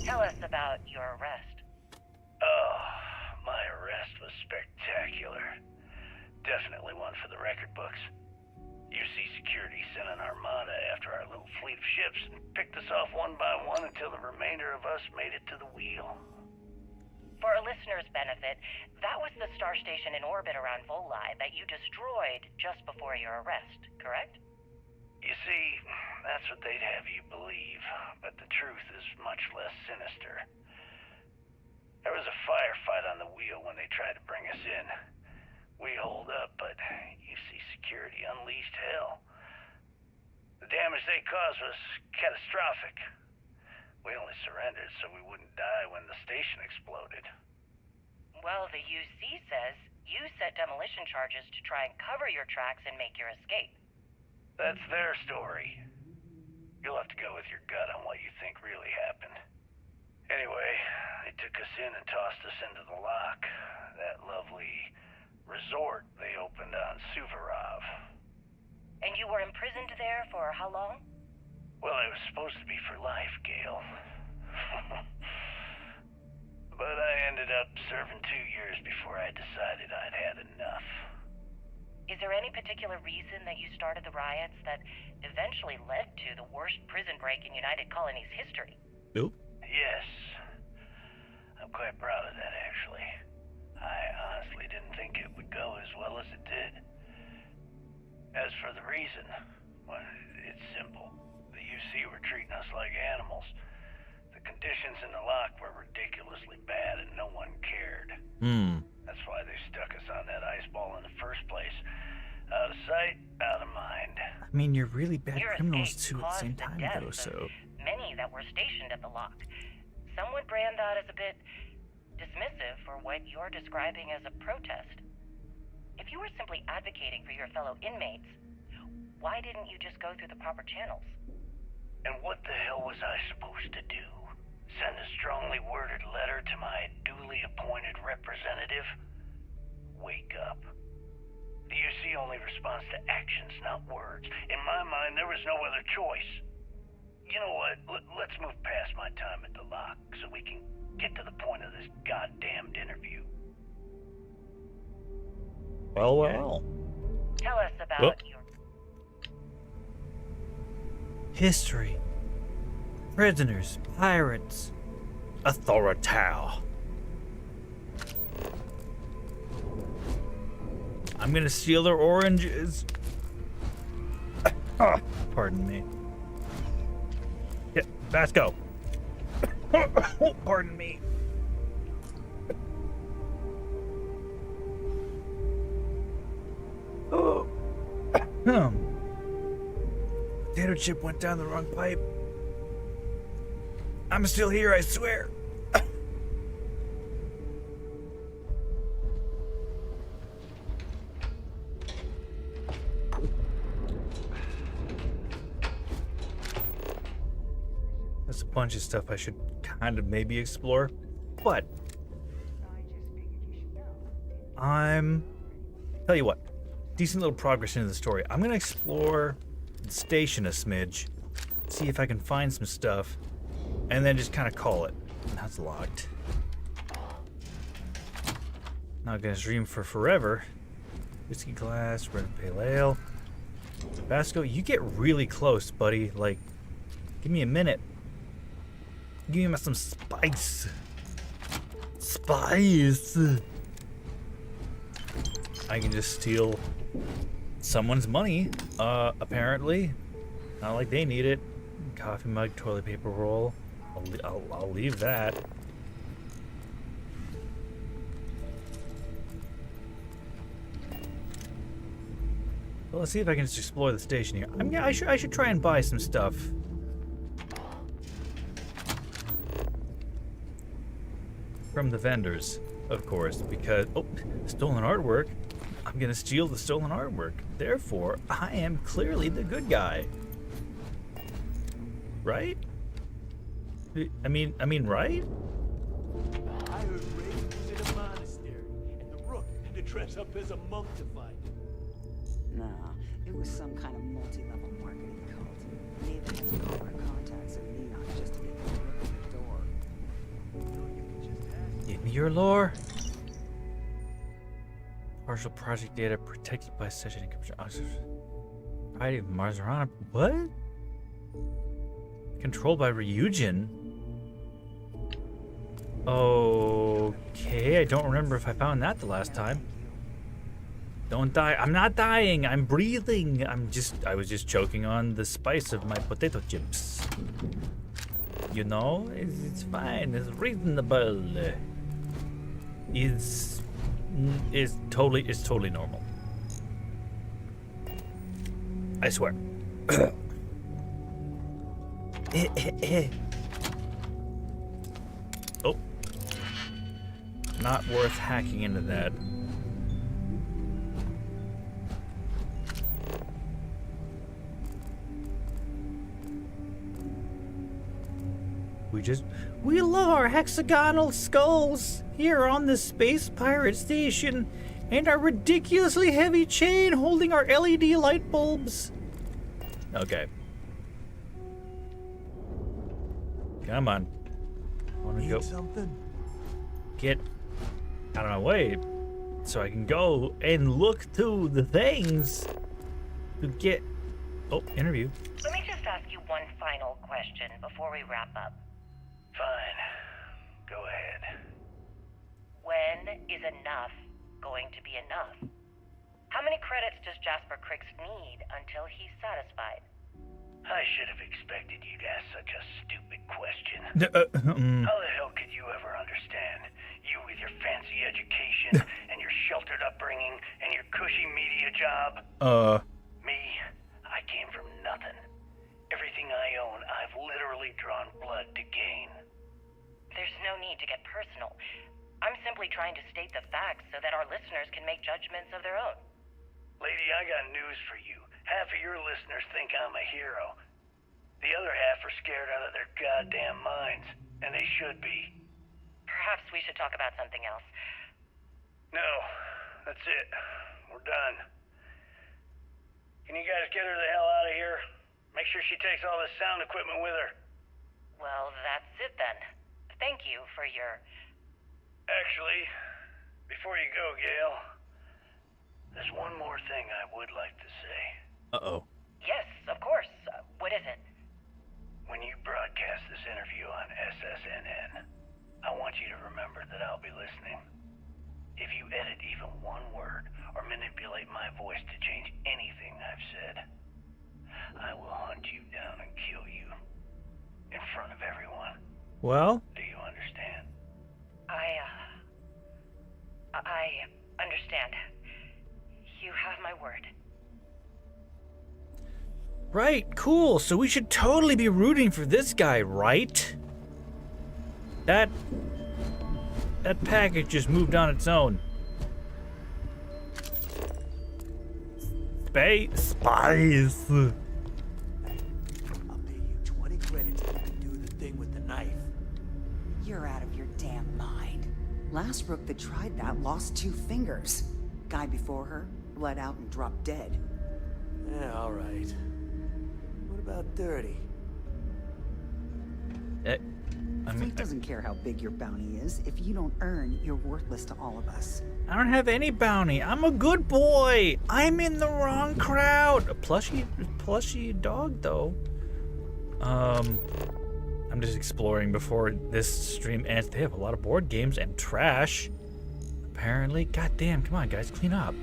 Tell us about your arrest. Oh, my arrest was spectacular. Definitely one for the record books. UC Security sent an armada after our little fleet of ships and picked us off one by one until the remainder of us made it to the wheel. For our listeners' benefit, that was the star station in orbit around Voli that you destroyed just before your arrest, correct? You see, that's what they'd have you believe, but the truth is much less sinister. There was a firefight on the wheel when they tried to bring us in. We holed up, but UC Security unleashed hell. The damage they caused was catastrophic. We only surrendered so we wouldn't die when the station exploded. Well, the UC says you set demolition charges to try and cover your tracks and make your escape. That's their story. You'll have to go with your gut on what you think really happened. were imprisoned there for how long? Well, it was supposed to be for life, Gale. But I ended up serving 2 years before I decided I'd had enough. Is there any particular reason that you started the riots that eventually led to the worst prison break in United Colonies history? Nope. Yes. I'm quite proud of that, actually. I honestly didn't think it would go as well as it did. As for the reason, well, it's simple. The UC were treating us like animals. The conditions in the lock were ridiculously bad and no one cared. That's why they stuck us on that ice ball in the first place. Out of sight, out of mind. I mean, you're really bad Your criminals escape too at the same caused the time, death though, of so... many that were stationed at the lock. Some would brand that as a bit dismissive for what you're describing as a protest. If you were simply advocating for your fellow inmates, why didn't you just go through the proper channels? And what the hell was I supposed to do? Send a strongly worded letter to my duly appointed representative? Wake up. The UC only responds to actions, not words. In my mind, there was no other choice. You know what? Let's move past my time at the lock so we can get to the point of this goddamned interview. Well. Tell us about your... History. Prisoners. Pirates. Authoritow. I'm gonna steal their oranges. Pardon me. Yeah, Vasco. Pardon me. Oh. Potato chip went down the wrong pipe. I'm still here, I swear. There's a bunch of stuff I should kind of maybe explore, but tell you what, decent little progress into the story. I'm gonna explore the station a smidge, see if I can find some stuff, and then just kind of call it. That's locked. Not gonna stream for forever. Whiskey glass, red pale ale. Vasco, you get really close, buddy. Like, give me a minute. Give me some spice. Spice. I can just steal someone's money, apparently. Not like they need it. Coffee mug, toilet paper roll. I'll leave that. Well, let's see if I can just explore the station here. I should try and buy some stuff. From the vendors, of course, because stolen artwork. I'm gonna steal the stolen artwork. Therefore, I am clearly the good guy. Right? I mean, right? I heard Ray was in a monastery, and the Rook had to dress up as a monk to find him. Nah, it was some kind of multi-level marketing cult. Nathan had some corporate contacts in Neon just to get the Rook in the door. Give me your lore. Partial project data protected by session encryption. Variety of Marzarana. What? Controlled by Ryujin. Okay, I don't remember if I found that the last time. Don't die. I'm not dying. I'm breathing. I was just choking on the spice of my potato chips. You know, it's fine. It's reasonable. It's totally normal. I swear. Oh. Not worth hacking into that. We love our hexagonal skulls here on the space pirate station and our ridiculously heavy chain holding our LED light bulbs. Okay. Come on. I want to go. Something? Get out of my way so I can go and look through the things to get. Oh, interview. Let me just ask you one final question before we wrap up. Fine. Go ahead. When is enough going to be enough? How many credits does Jasper Criggs need until he's satisfied? I should have expected you to ask such a stupid question. How the hell could you ever understand? You with your fancy education and your sheltered upbringing and your cushy media job? Me, I came from nothing. Everything I own, I've literally drawn blood to gain. There's no need to get personal. I'm simply trying to state the facts so that our listeners can make judgments of their own. Lady, I got news for you. Half of your listeners think I'm a hero. The other half are scared out of their goddamn minds, and they should be. Perhaps we should talk about something else. No, that's it. We're done. Can you guys get her the hell out of here? Make sure she takes all this sound equipment with her. Well, that's it then. Thank you for your... Actually, before you go, Gail, there's one more thing I would like to say. Uh-oh. Yes, of course. What is it? When you broadcast this interview on SSNN, I want you to remember that I'll be listening. If you edit even one word or manipulate my voice to change anything I've said, I will hunt you down and kill you in front of everyone. Well? Do you understand? I understand. You have my word. Right, cool. So we should totally be rooting for this guy, right? That package just moved on its own. Spies. I'll pay you 20 credits to do the thing with the knife. You're out of your damn mind. Last rook that tried that lost 2 fingers. Guy before her bled out and dropped dead. Yeah, all right. What about 30? Fleet doesn't care how big your bounty is. If you don't earn, you're worthless to all of us. I don't have any bounty. I'm a good boy. I'm in the wrong crowd. A plushy dog, though. I'm just exploring before this stream ends. They have a lot of board games and trash. Apparently. God damn, come on, guys, clean up.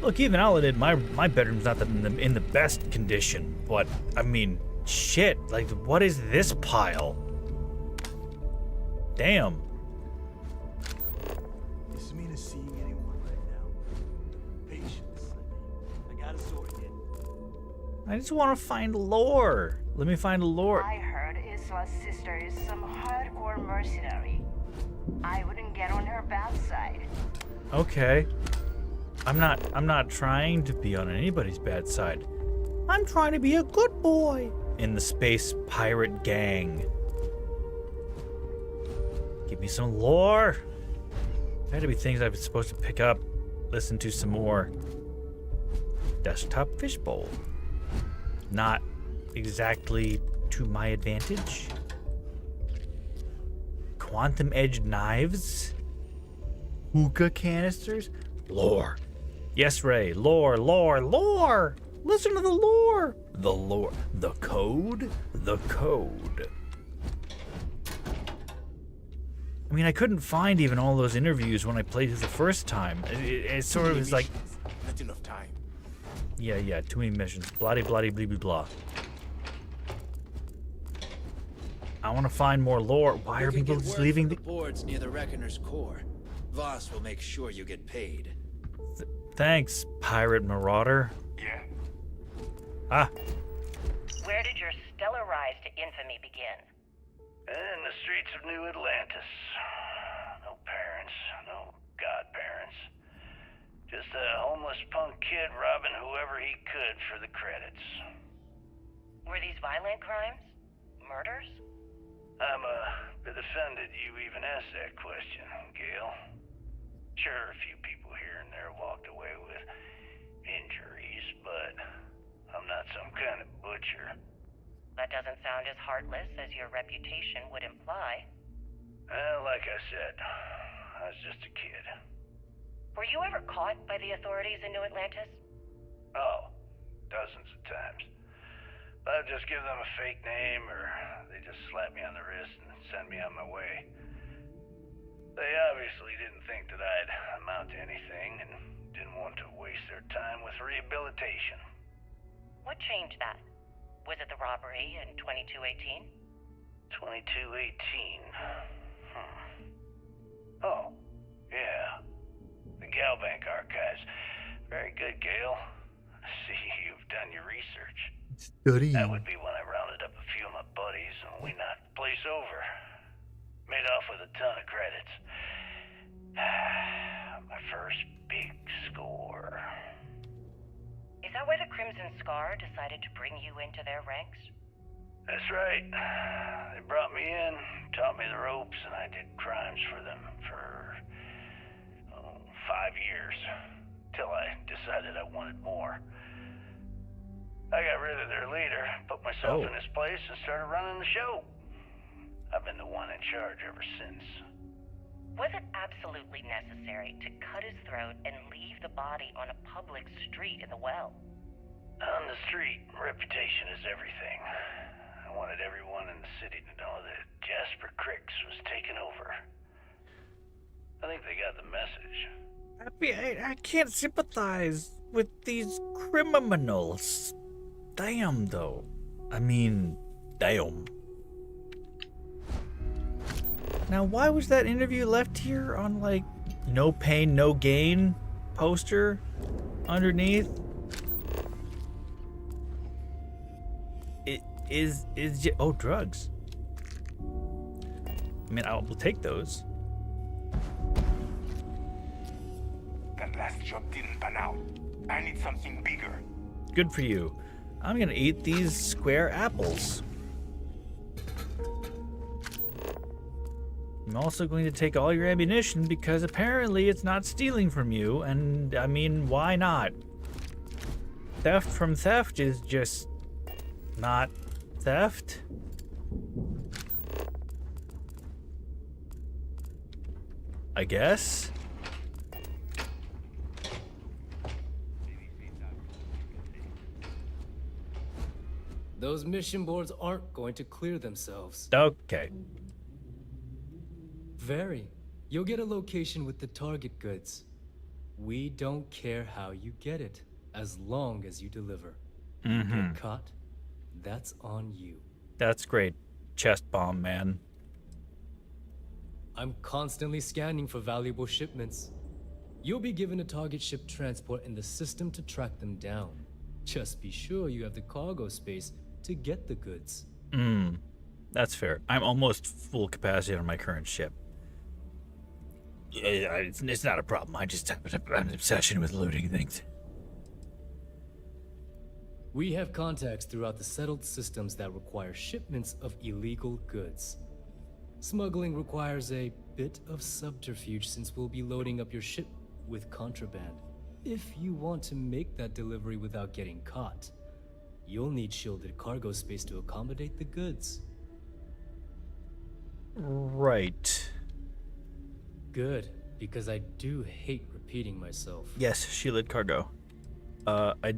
Look, even I'll admit my bedroom's not in the best condition, but I mean, shit, like, what is this pile? Damn. Ismina's seeing anyone right now. Patience. I gotta sort it. I just want to find lore. Let me find lore. I heard Isla's sister is some hardcore mercenary. I wouldn't get on her bad side. Okay. I'm not trying to be on anybody's bad side. I'm trying to be a good boy in the space pirate gang. Give me some lore. There had to be things I was supposed to pick up, listen to some more. Desktop fishbowl. Not exactly to my advantage. Quantum edge knives. Hookah canisters. Lore. Yes, Ray. Lore, lore, lore. Listen to the lore. The lore. The code. The code. I mean, I couldn't find even all those interviews when I played it the first time. It sort of is like... Not enough time. Yeah, too many missions. Bloody, bloody, blah, blah, blah. I want to find more lore. Why are people just leaving the boards near the Reckoner's core? Voss will make sure you get paid. Thanks, pirate marauder. Yeah. Ah. Where did your stellar rise to infamy begin? In the streets of New Atlantis. No parents, no godparents. Just a homeless punk kid robbing whoever he could for the credits. Were these violent crimes? Murders? I'm a bit offended you even asked that question, Gail. Sure, a few people here and there walked away with injuries, but I'm not some kind of butcher. That doesn't sound as heartless as your reputation would imply. Well, like I said, I was just a kid. Were you ever caught by the authorities in New Atlantis? Oh, dozens of times. But I'd just give them a fake name, or they just slap me on the wrist and send me on my way. They obviously didn't think that I'd amount to anything and didn't want to waste their time with rehabilitation. What changed that? Was it the robbery in 2218? 2218. Oh, yeah. The Galbank archives. Very good, Gale. I see you've done your research. Study. That would be when I rounded up a few of my buddies and we knocked the place over. Made off with a ton of credits. My first big score. Is that why the Crimson Scar decided to bring you into their ranks? That's right. They brought me in, taught me the ropes, and I did crimes for them for 5 years. Till I decided I wanted more. I got rid of their leader, put myself in his place, and started running the show. I've been the one in charge ever since. Was it absolutely necessary to cut his throat and leave the body on a public street in the well? On the street, reputation is everything. I wanted everyone in the city to know that Jasper Cricks was taken over. I think they got the message. I can't sympathize with these criminals. Damn, though. I mean, damn. Now, why was that interview left here on, like, no pain, no gain poster underneath? It is oh, drugs. I mean, I will take those. That last job didn't pan out. I need something bigger. Good for you. I'm gonna eat these square apples. I'm also going to take all your ammunition because apparently it's not stealing from you, and I mean, why not? Theft from theft is just not theft. I guess. Those mission boards aren't going to clear themselves. Okay. Very. You'll get a location with the target goods. We don't care how you get it, as long as you deliver. Mm-hmm. Get caught, that's on you. That's great. Chest bomb, man. I'm constantly scanning for valuable shipments. You'll be given a target ship transport in the system to track them down. Just be sure you have the cargo space to get the goods. That's fair. I'm almost full capacity on my current ship. Yeah, it's not a problem. I just have an obsession with looting things. We have contacts throughout the settled systems that require shipments of illegal goods. Smuggling requires a bit of subterfuge since we'll be loading up your ship with contraband. If you want to make that delivery without getting caught, you'll need shielded cargo space to accommodate the goods. Right. Good, because I do hate repeating myself. Yes, shielded cargo. I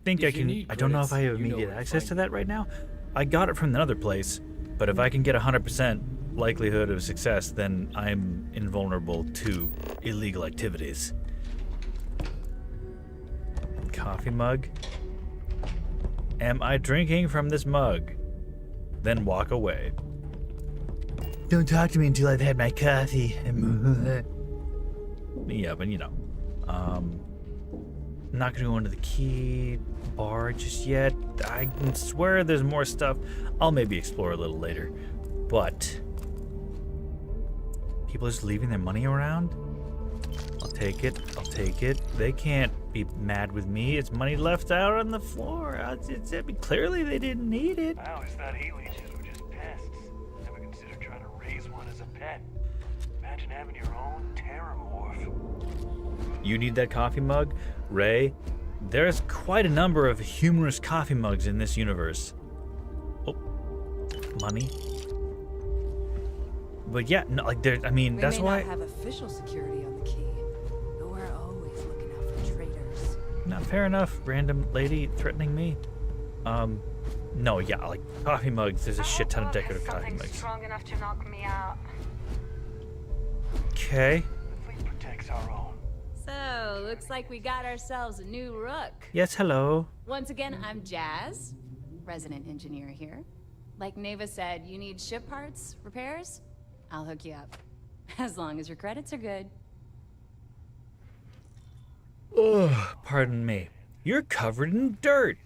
think If I you can. need I don't know if I have credits, you know immediate where to access find to that right now. I got it from another place, but if I can get 100% likelihood of success, then I'm invulnerable to illegal activities. Coffee mug. Am I drinking from this mug? Then walk away. Don't talk to me until I've had my coffee. Yeah, but you know. I'm not gonna go into the key bar just yet. I can swear there's more stuff. I'll maybe explore a little later. But people are just leaving their money around? I'll take it. I'll take it. They can't be mad with me. It's money left out on the floor. Clearly they didn't need it. I always thought he leeches were just pests. Never considered trying to raise one as a pet. Imagine having your own terramorph. You need that coffee mug? Ray, there's quite a number of humorous coffee mugs in this universe. Oh, money. But yeah, no, like there. I mean, that's why. We may not have official security on the key, but we're always looking out for traitors. Not fair enough, random lady threatening me. No, yeah, like coffee mugs. There's a shit ton of decorative coffee mugs. Strong enough to knock me out. Okay. The fleet protects our own. So, looks like we got ourselves a new rook. Yes, hello. Once again, I'm Jazz, resident engineer here. Like Neva said, you need ship parts, repairs? I'll hook you up. As long as your credits are good. Ugh, pardon me. You're covered in dirt.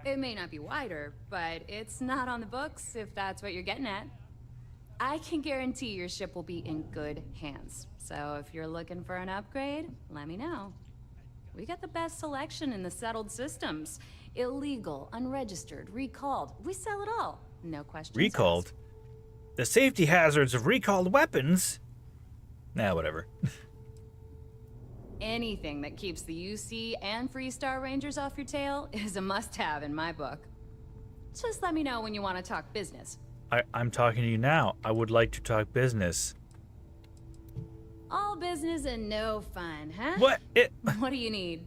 It may not be wider, but it's not on the books, if that's what you're getting at. I can guarantee your ship will be in good hands. So if you're looking for an upgrade, let me know. We got the best selection in the settled systems. Illegal, unregistered, recalled. We sell it all. No questions Recalled? asked. The safety hazards of recalled weapons? Nah, whatever. Anything that keeps the UC and Freestar Rangers off your tail is a must-have in my book. Just let me know when you want to talk business. I'm talking to you now. I would like to talk business. All business and no fun, huh? What? What do you need?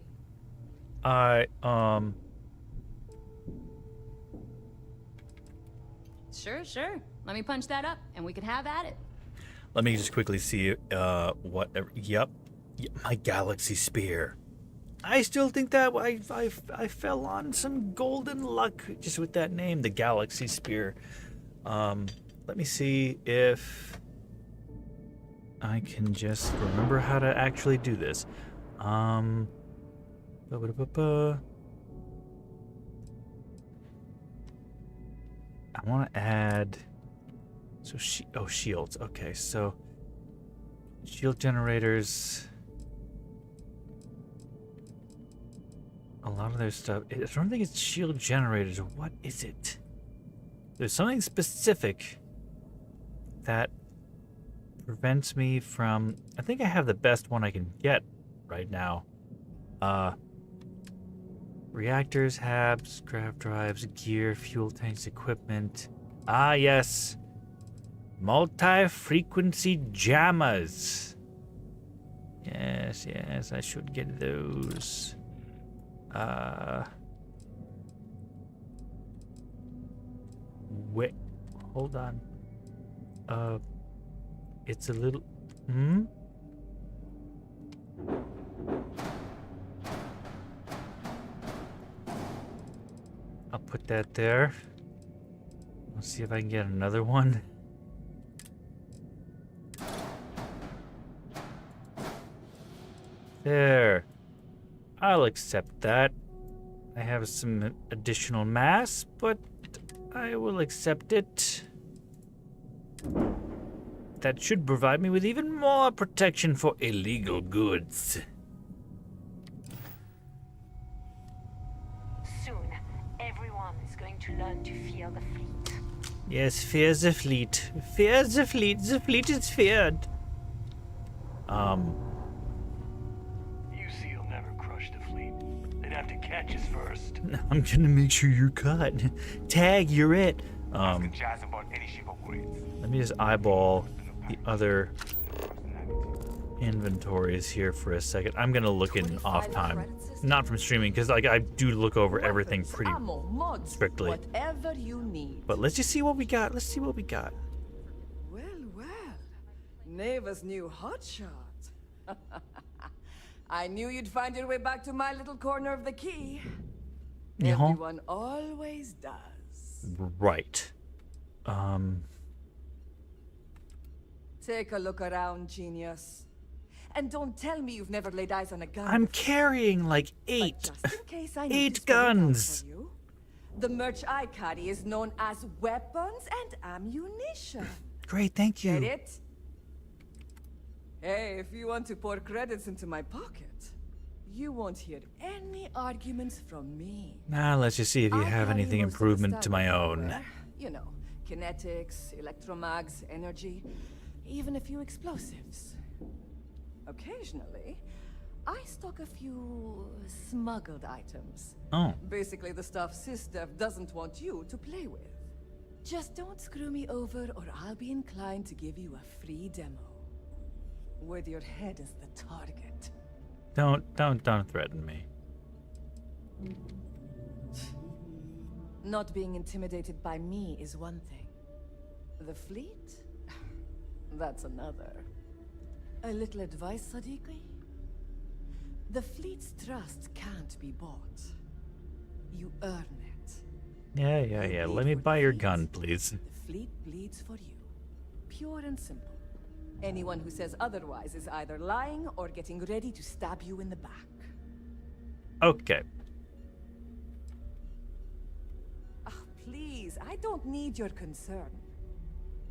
Sure. Let me punch that up, and we can have at it. Let me just quickly see, whatever. Yep, my galaxy spear. I still think that I fell on some golden luck just with that name, the galaxy spear. Let me see if I can just remember how to actually do this. I want to add. So shields. Okay, so shield generators. A lot of their stuff. I don't think it's shield generators. What is it? There's something specific that prevents me from. I think I have the best one I can get right now. Reactors, habs, grav drives, gear, fuel tanks, equipment. Ah, yes. Multi-frequency jammers. Yes, I should get those. Wait, hold on. It's a little. I'll put that there. Let's see if I can get another one. There. I'll accept that. I have some additional mass, but I will accept it. That should provide me with even more protection for illegal goods. Soon, everyone is going to learn to fear the fleet. Yes, fear the fleet. Fear the fleet. The fleet is feared. UC will never crush the fleet. They'd have to catch us first. I'm gonna make sure you're caught. Tag, you're it. Let me just eyeball the other inventories here for a second. I'm gonna look in off time, not from streaming, because like I do look over everything pretty strictly. Whatever you need. But let's just see what we got. Let's see what we got. Well. Neva's new hotshot. I knew you'd find your way back to my little corner of the key. Everyone always does. Right. Take a look around, genius. And don't tell me you've never laid eyes on a gun. I'm carrying like 8. But just in case I need 8 to spell it out guns. for you, the merch I carry is known as weapons and ammunition. Great, thank you. Get it? Hey, if you want to pour credits into my pocket, you won't hear any arguments from me. Now let's just see if you have anything improvement to my own. You know, kinetics, electromags, energy. even a few explosives. Occasionally, I stock a few smuggled items. Oh. Basically the stuff SysDev doesn't want you to play with. Just don't screw me over or I'll be inclined to give you a free demo. With your head as the target. Don't threaten me. Not being intimidated by me is one thing. The fleet? That's another. A little advice, Sadiqi? The fleet's trust can't be bought. You earn it. Yeah. Let me buy your gun, please. The fleet bleeds for you. Pure and simple. Anyone who says otherwise is either lying or getting ready to stab you in the back. Okay. Please, I don't need your concern.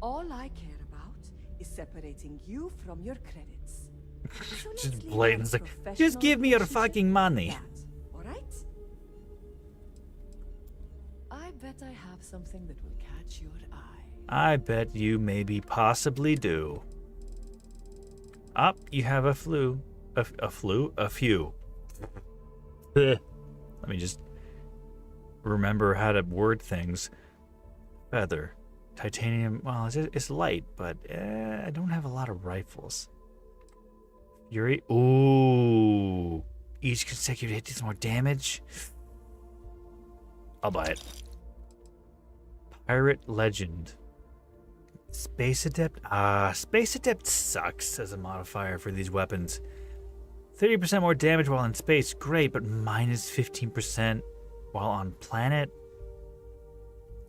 All I care about is separating you from your credits. So Just blatant. It's like, just give me your fucking money. All right? I bet I have something that will catch your eye. I bet you maybe possibly do. Up, you have a few. Let me just remember how to word things. Feather. Titanium, well, it's light, but I don't have a lot of rifles. Fury, ooh. Each consecutive hit does more damage. I'll buy it. Pirate Legend. Space Adept? Space Adept sucks as a modifier for these weapons. 30% more damage while in space, great, but minus 15% while on planet?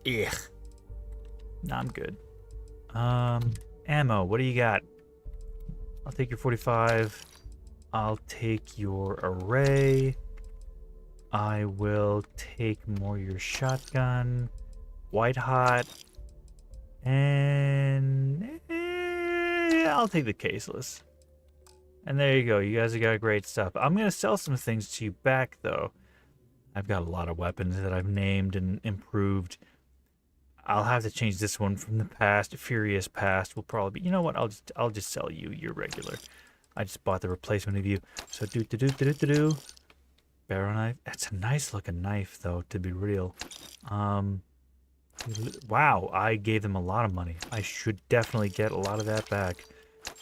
Ugh. Nah, I'm good. Ammo, what do you got? I'll take your 45. I'll take your array. I will take more your shotgun. White hot. And I'll take the caseless. And there you go. You guys have got great stuff. I'm going to sell some things to you back, though. I've got a lot of weapons that I've named and improved. I'll have to change this one from the past. Furious Past will probably be... You know what? I'll just sell you your regular. I just bought the replacement of you. So do. Barrel knife. That's a nice looking knife, though, to be real. Wow, I gave them a lot of money. I should definitely get a lot of that back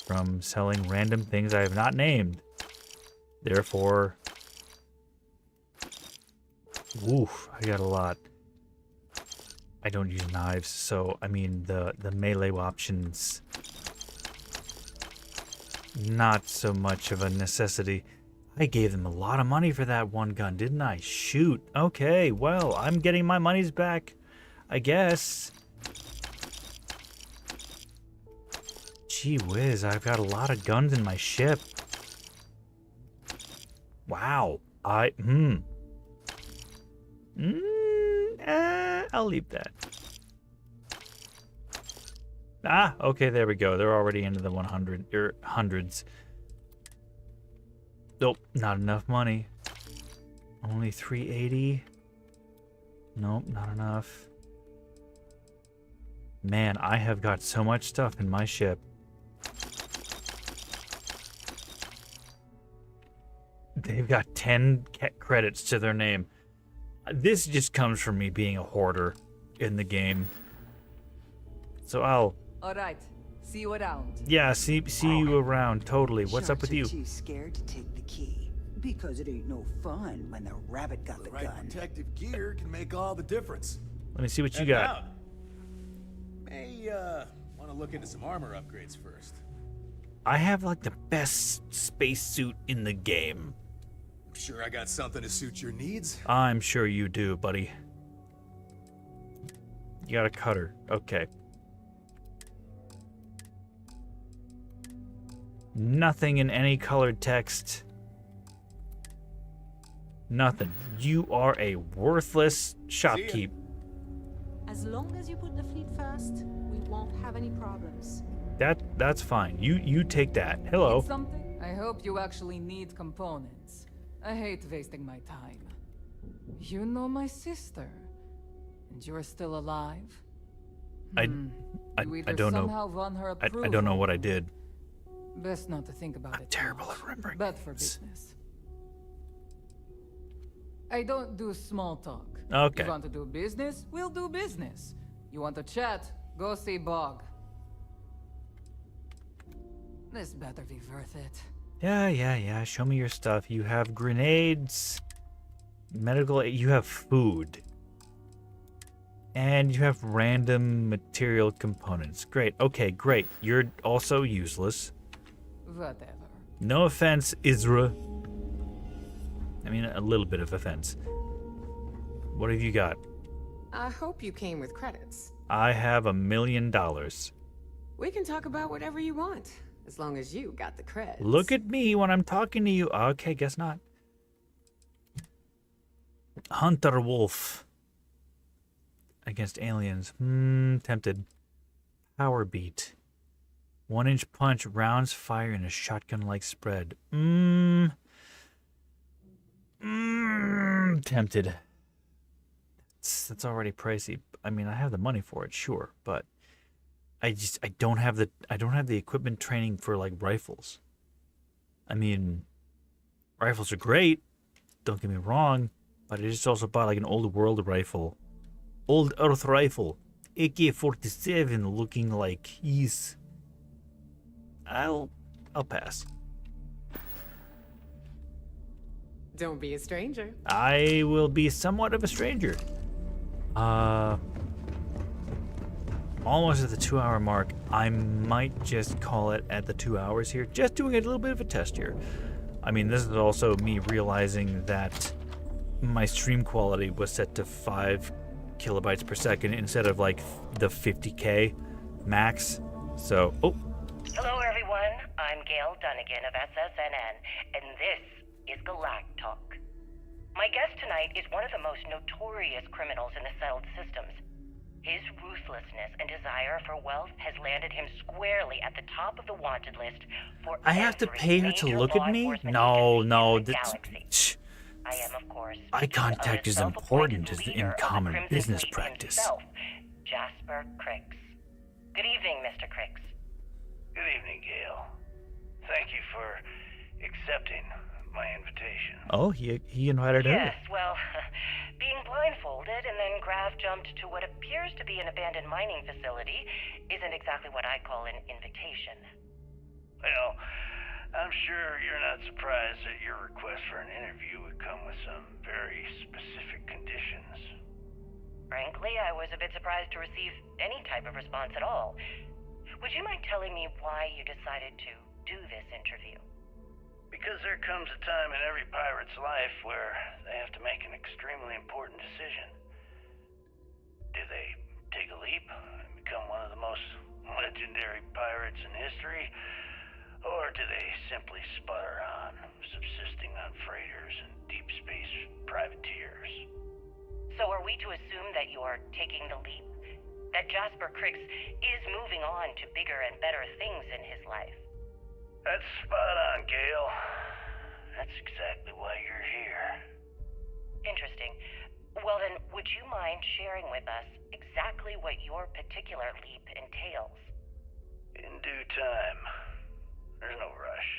from selling random things I have not named. Therefore, woof, I got a lot. I don't use knives, so I mean the melee options, not so much of a necessity. I gave them a lot of money for that one gun, didn't I? Shoot. Okay, well, I'm getting my monies back, I guess. Gee whiz, I've got a lot of guns in my ship. Wow. I'll leave that. Okay, there we go. They're already into the 100s. Nope, not enough money. Only 380. Nope, not enough. Man, I have got so much stuff in my ship. They've got 10 credits to their name. This just comes from me being a hoarder in the game. So I'll... Alright, see you around. Yeah, see you around, totally. What's up with you? Too scared to take the key. Because it ain't no fun when the rabbit got the gun. Protective gear can make all the difference. Let me see what you got. May want to look into some armor upgrades first. I have like the best spacesuit in the game. Sure I got something to suit your needs? I'm sure you do, buddy. You got a cutter. Okay. Nothing in any colored text. Nothing. You are a worthless shopkeep. As long as you put the fleet first, we won't have any problems. That's fine. You take that. Hello. Need something? I hope you actually need components. I hate wasting my time. You know my sister, and you're still alive? I You either don't know. somehow won her I approval. don't know what I did. Best not to think about it. Terrible at remembering. Bad for business. I don't do small talk. Okay. You want to do business? We'll do business. You want to chat? Go see Bog. This better be worth it. Yeah. Show me your stuff. You have grenades, medical. You have food, and you have random material components. Great. Okay, great. You're also useless. Whatever. No offense, Isra. I mean, a little bit of offense. What have you got? I hope you came with credits. I have $1 million. We can talk about whatever you want, as long as you got the credits. Look at me when I'm talking to you. Okay, guess not. Hunter Wolf against aliens. Tempted. Power beat. 1-inch punch, rounds fire in a shotgun-like spread. Tempted. That's already pricey. I mean, I have the money for it, sure, but I don't have the equipment training for like rifles. I mean, rifles are great, don't get me wrong, but I just also bought like an old world rifle. Old Earth rifle. AK-47 looking like he's... I'll pass. Don't be a stranger. I will be somewhat of a stranger. Almost at the 2-hour mark. I might just call it at the 2 hours here. Just doing a little bit of a test here. I mean, this is also me realizing that my stream quality was set to 5 kilobytes per second instead of like the 50K max. So, Hello, everyone. I'm Gail Dunnigan of SSNN, and this is Galactalk. My guest tonight is one of the most notorious criminals in the settled systems. His ruthlessness and desire for wealth has landed him squarely at the top of the wanted list for I have to pay her to look at me? No. I am, of course, eye contact is important in common business practice. Himself, Jasper Crix. Good evening, Mr. Crix. Good evening, Gail. Thank you for accepting my invitation. Oh, he invited her. Yes, well, being blindfolded and then Grav jumped to what appears to be an abandoned mining facility isn't exactly what I call an invitation. Well, I'm sure you're not surprised that your request for an interview would come with some very specific conditions. Frankly, I was a bit surprised to receive any type of response at all. Would you mind telling me why you decided to do this interview? Because there comes a time in every pirate's life where they have to make an extremely important decision. Do they take a leap and become one of the most legendary pirates in history? Or do they simply sputter on, subsisting on freighters and deep space privateers? So are we to assume that you are taking the leap? That Jasper Crix is moving on to bigger and better things in his life? That's spot on, Gail. That's exactly why you're here. Interesting. Well then, would you mind sharing with us exactly what your particular leap entails? In due time. There's no rush.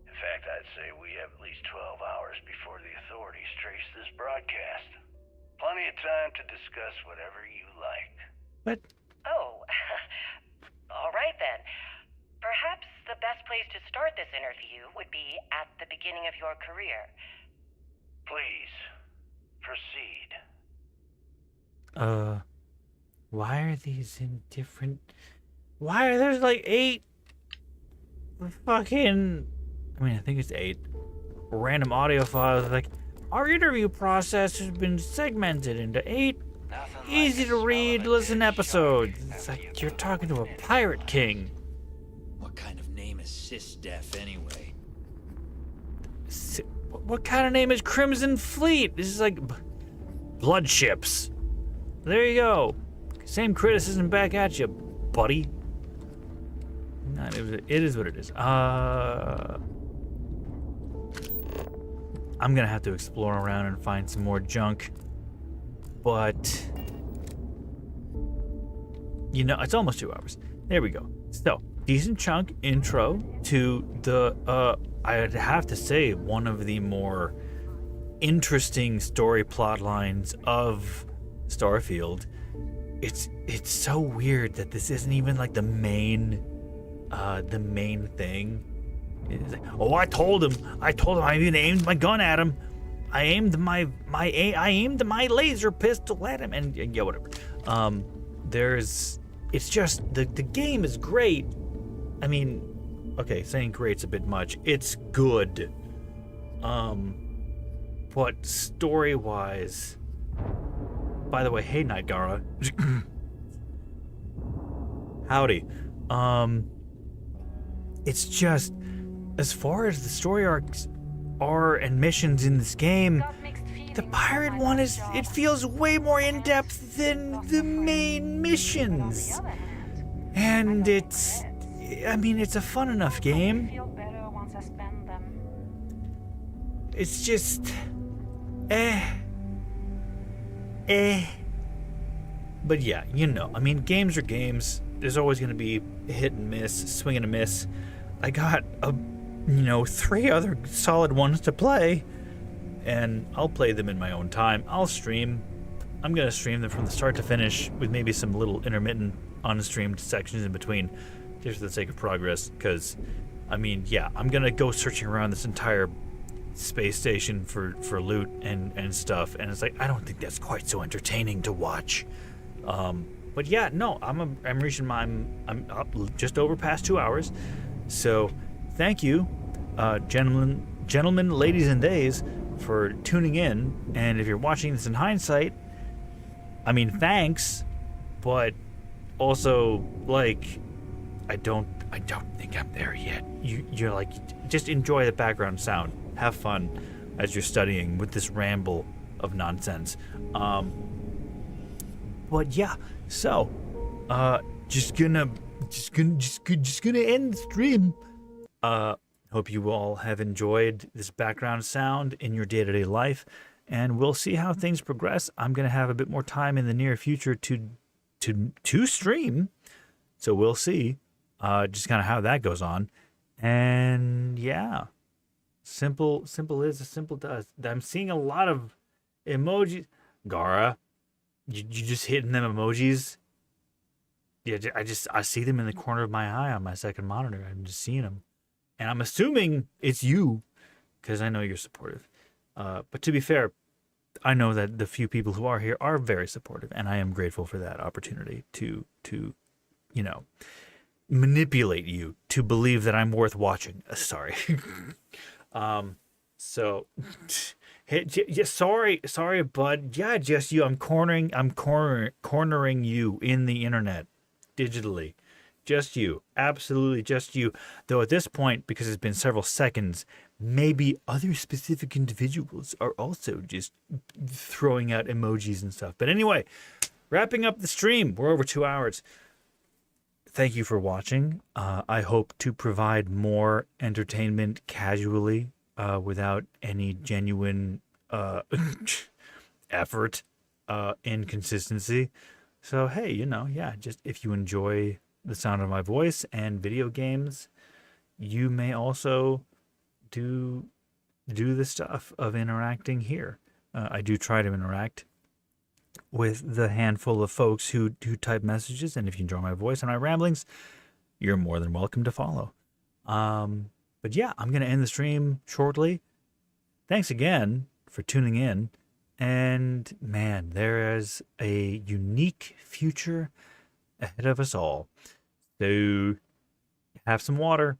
In fact, I'd say we have at least 12 hours before the authorities trace this broadcast. Plenty of time to discuss whatever you like. What? Oh, all right then. Perhaps the best place to start this interview would be at the beginning of your career. Please, proceed. Why are these in different... Why are there like 8 fucking... I mean, I think it's 8 random audio files. Like, our interview process has been segmented into 8 easy to read, listen episodes. It's like you're talking to a pirate king. What kind of name is Sysdef anyway? What kind of name is Crimson Fleet? This is like blood ships. There you go. Same criticism back at you, buddy. It is what it is. I'm gonna have to explore around and find some more junk. But you know, it's almost 2 hours. There we go. So, decent chunk intro to the, I'd have to say, one of the more interesting story plot lines of Starfield. It's so weird that this isn't even like the main thing. It's like, oh, I told him I even aimed my gun at him. I aimed my laser pistol at him, and yeah, whatever. It's just the game is great. I mean, okay, saying great's a bit much. It's good. But story-wise, by the way, hey Nightgara. Howdy. It's just, as far as the story arcs are and missions in this game, the pirate one it feels way more in-depth than the main missions. And it's a fun enough game. It's just, But yeah, you know, I mean, games are games. There's always going to be a hit and miss, swing and a miss. I got 3 other solid ones to play, and I'll play them in my own time. I'll stream. I'm going to stream them from the start to finish with maybe some little intermittent unstreamed sections in between, just for the sake of progress, because, I mean, yeah, I'm going to go searching around this entire space station for loot and stuff, and it's like, I don't think that's quite so entertaining to watch. But yeah, no, I'm reaching I'm up just over past 2 hours. So thank you, gentlemen, ladies and days, for tuning in. And if you're watching this in hindsight, I mean, thanks, but also, like, I don't think I'm there yet. You're like, just enjoy the background sound. Have fun as you're studying with this ramble of nonsense. But yeah, so just gonna end the stream. Hope you all have enjoyed this background sound in your day-to-day life, and we'll see how things progress. I'm gonna have a bit more time in the near future to stream, so we'll see just kind of how that goes on. And yeah, simple is as simple does. I'm seeing a lot of emojis. Gara, you just hitting them emojis? Yeah, I see them in the corner of my eye on my second monitor. I'm just seeing them, and I'm assuming it's you, because I know you're supportive. But to be fair, I know that the few people who are here are very supportive, and I am grateful for that opportunity to manipulate you to believe that I'm worth watching. Sorry. So, hey, sorry, bud. Yeah, just you. I'm cornering you in the internet, digitally. Just you. Absolutely just you. Though at this point, because it's been several seconds, maybe other specific individuals are also just throwing out emojis and stuff. But anyway, wrapping up the stream. We're over 2 hours. Thank you for watching. I hope to provide more entertainment casually, without any genuine effort, inconsistency. So hey, yeah, just if you enjoy the sound of my voice and video games, you may also do the stuff of interacting here. I do try to interact with the handful of folks who type messages, and if you enjoy my voice and my ramblings, you're more than welcome to follow. But yeah, I'm going to end the stream shortly. Thanks again for tuning in. And man, there is a unique future ahead of us all. So have some water.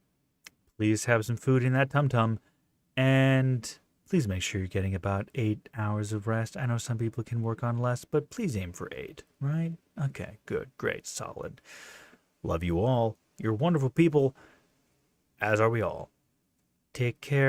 Please have some food in that tum-tum. And please make sure you're getting about 8 hours of rest. I know some people can work on less, but please aim for 8, right? Okay, good, great, solid. Love you all. You're wonderful people, as are we all. Take care.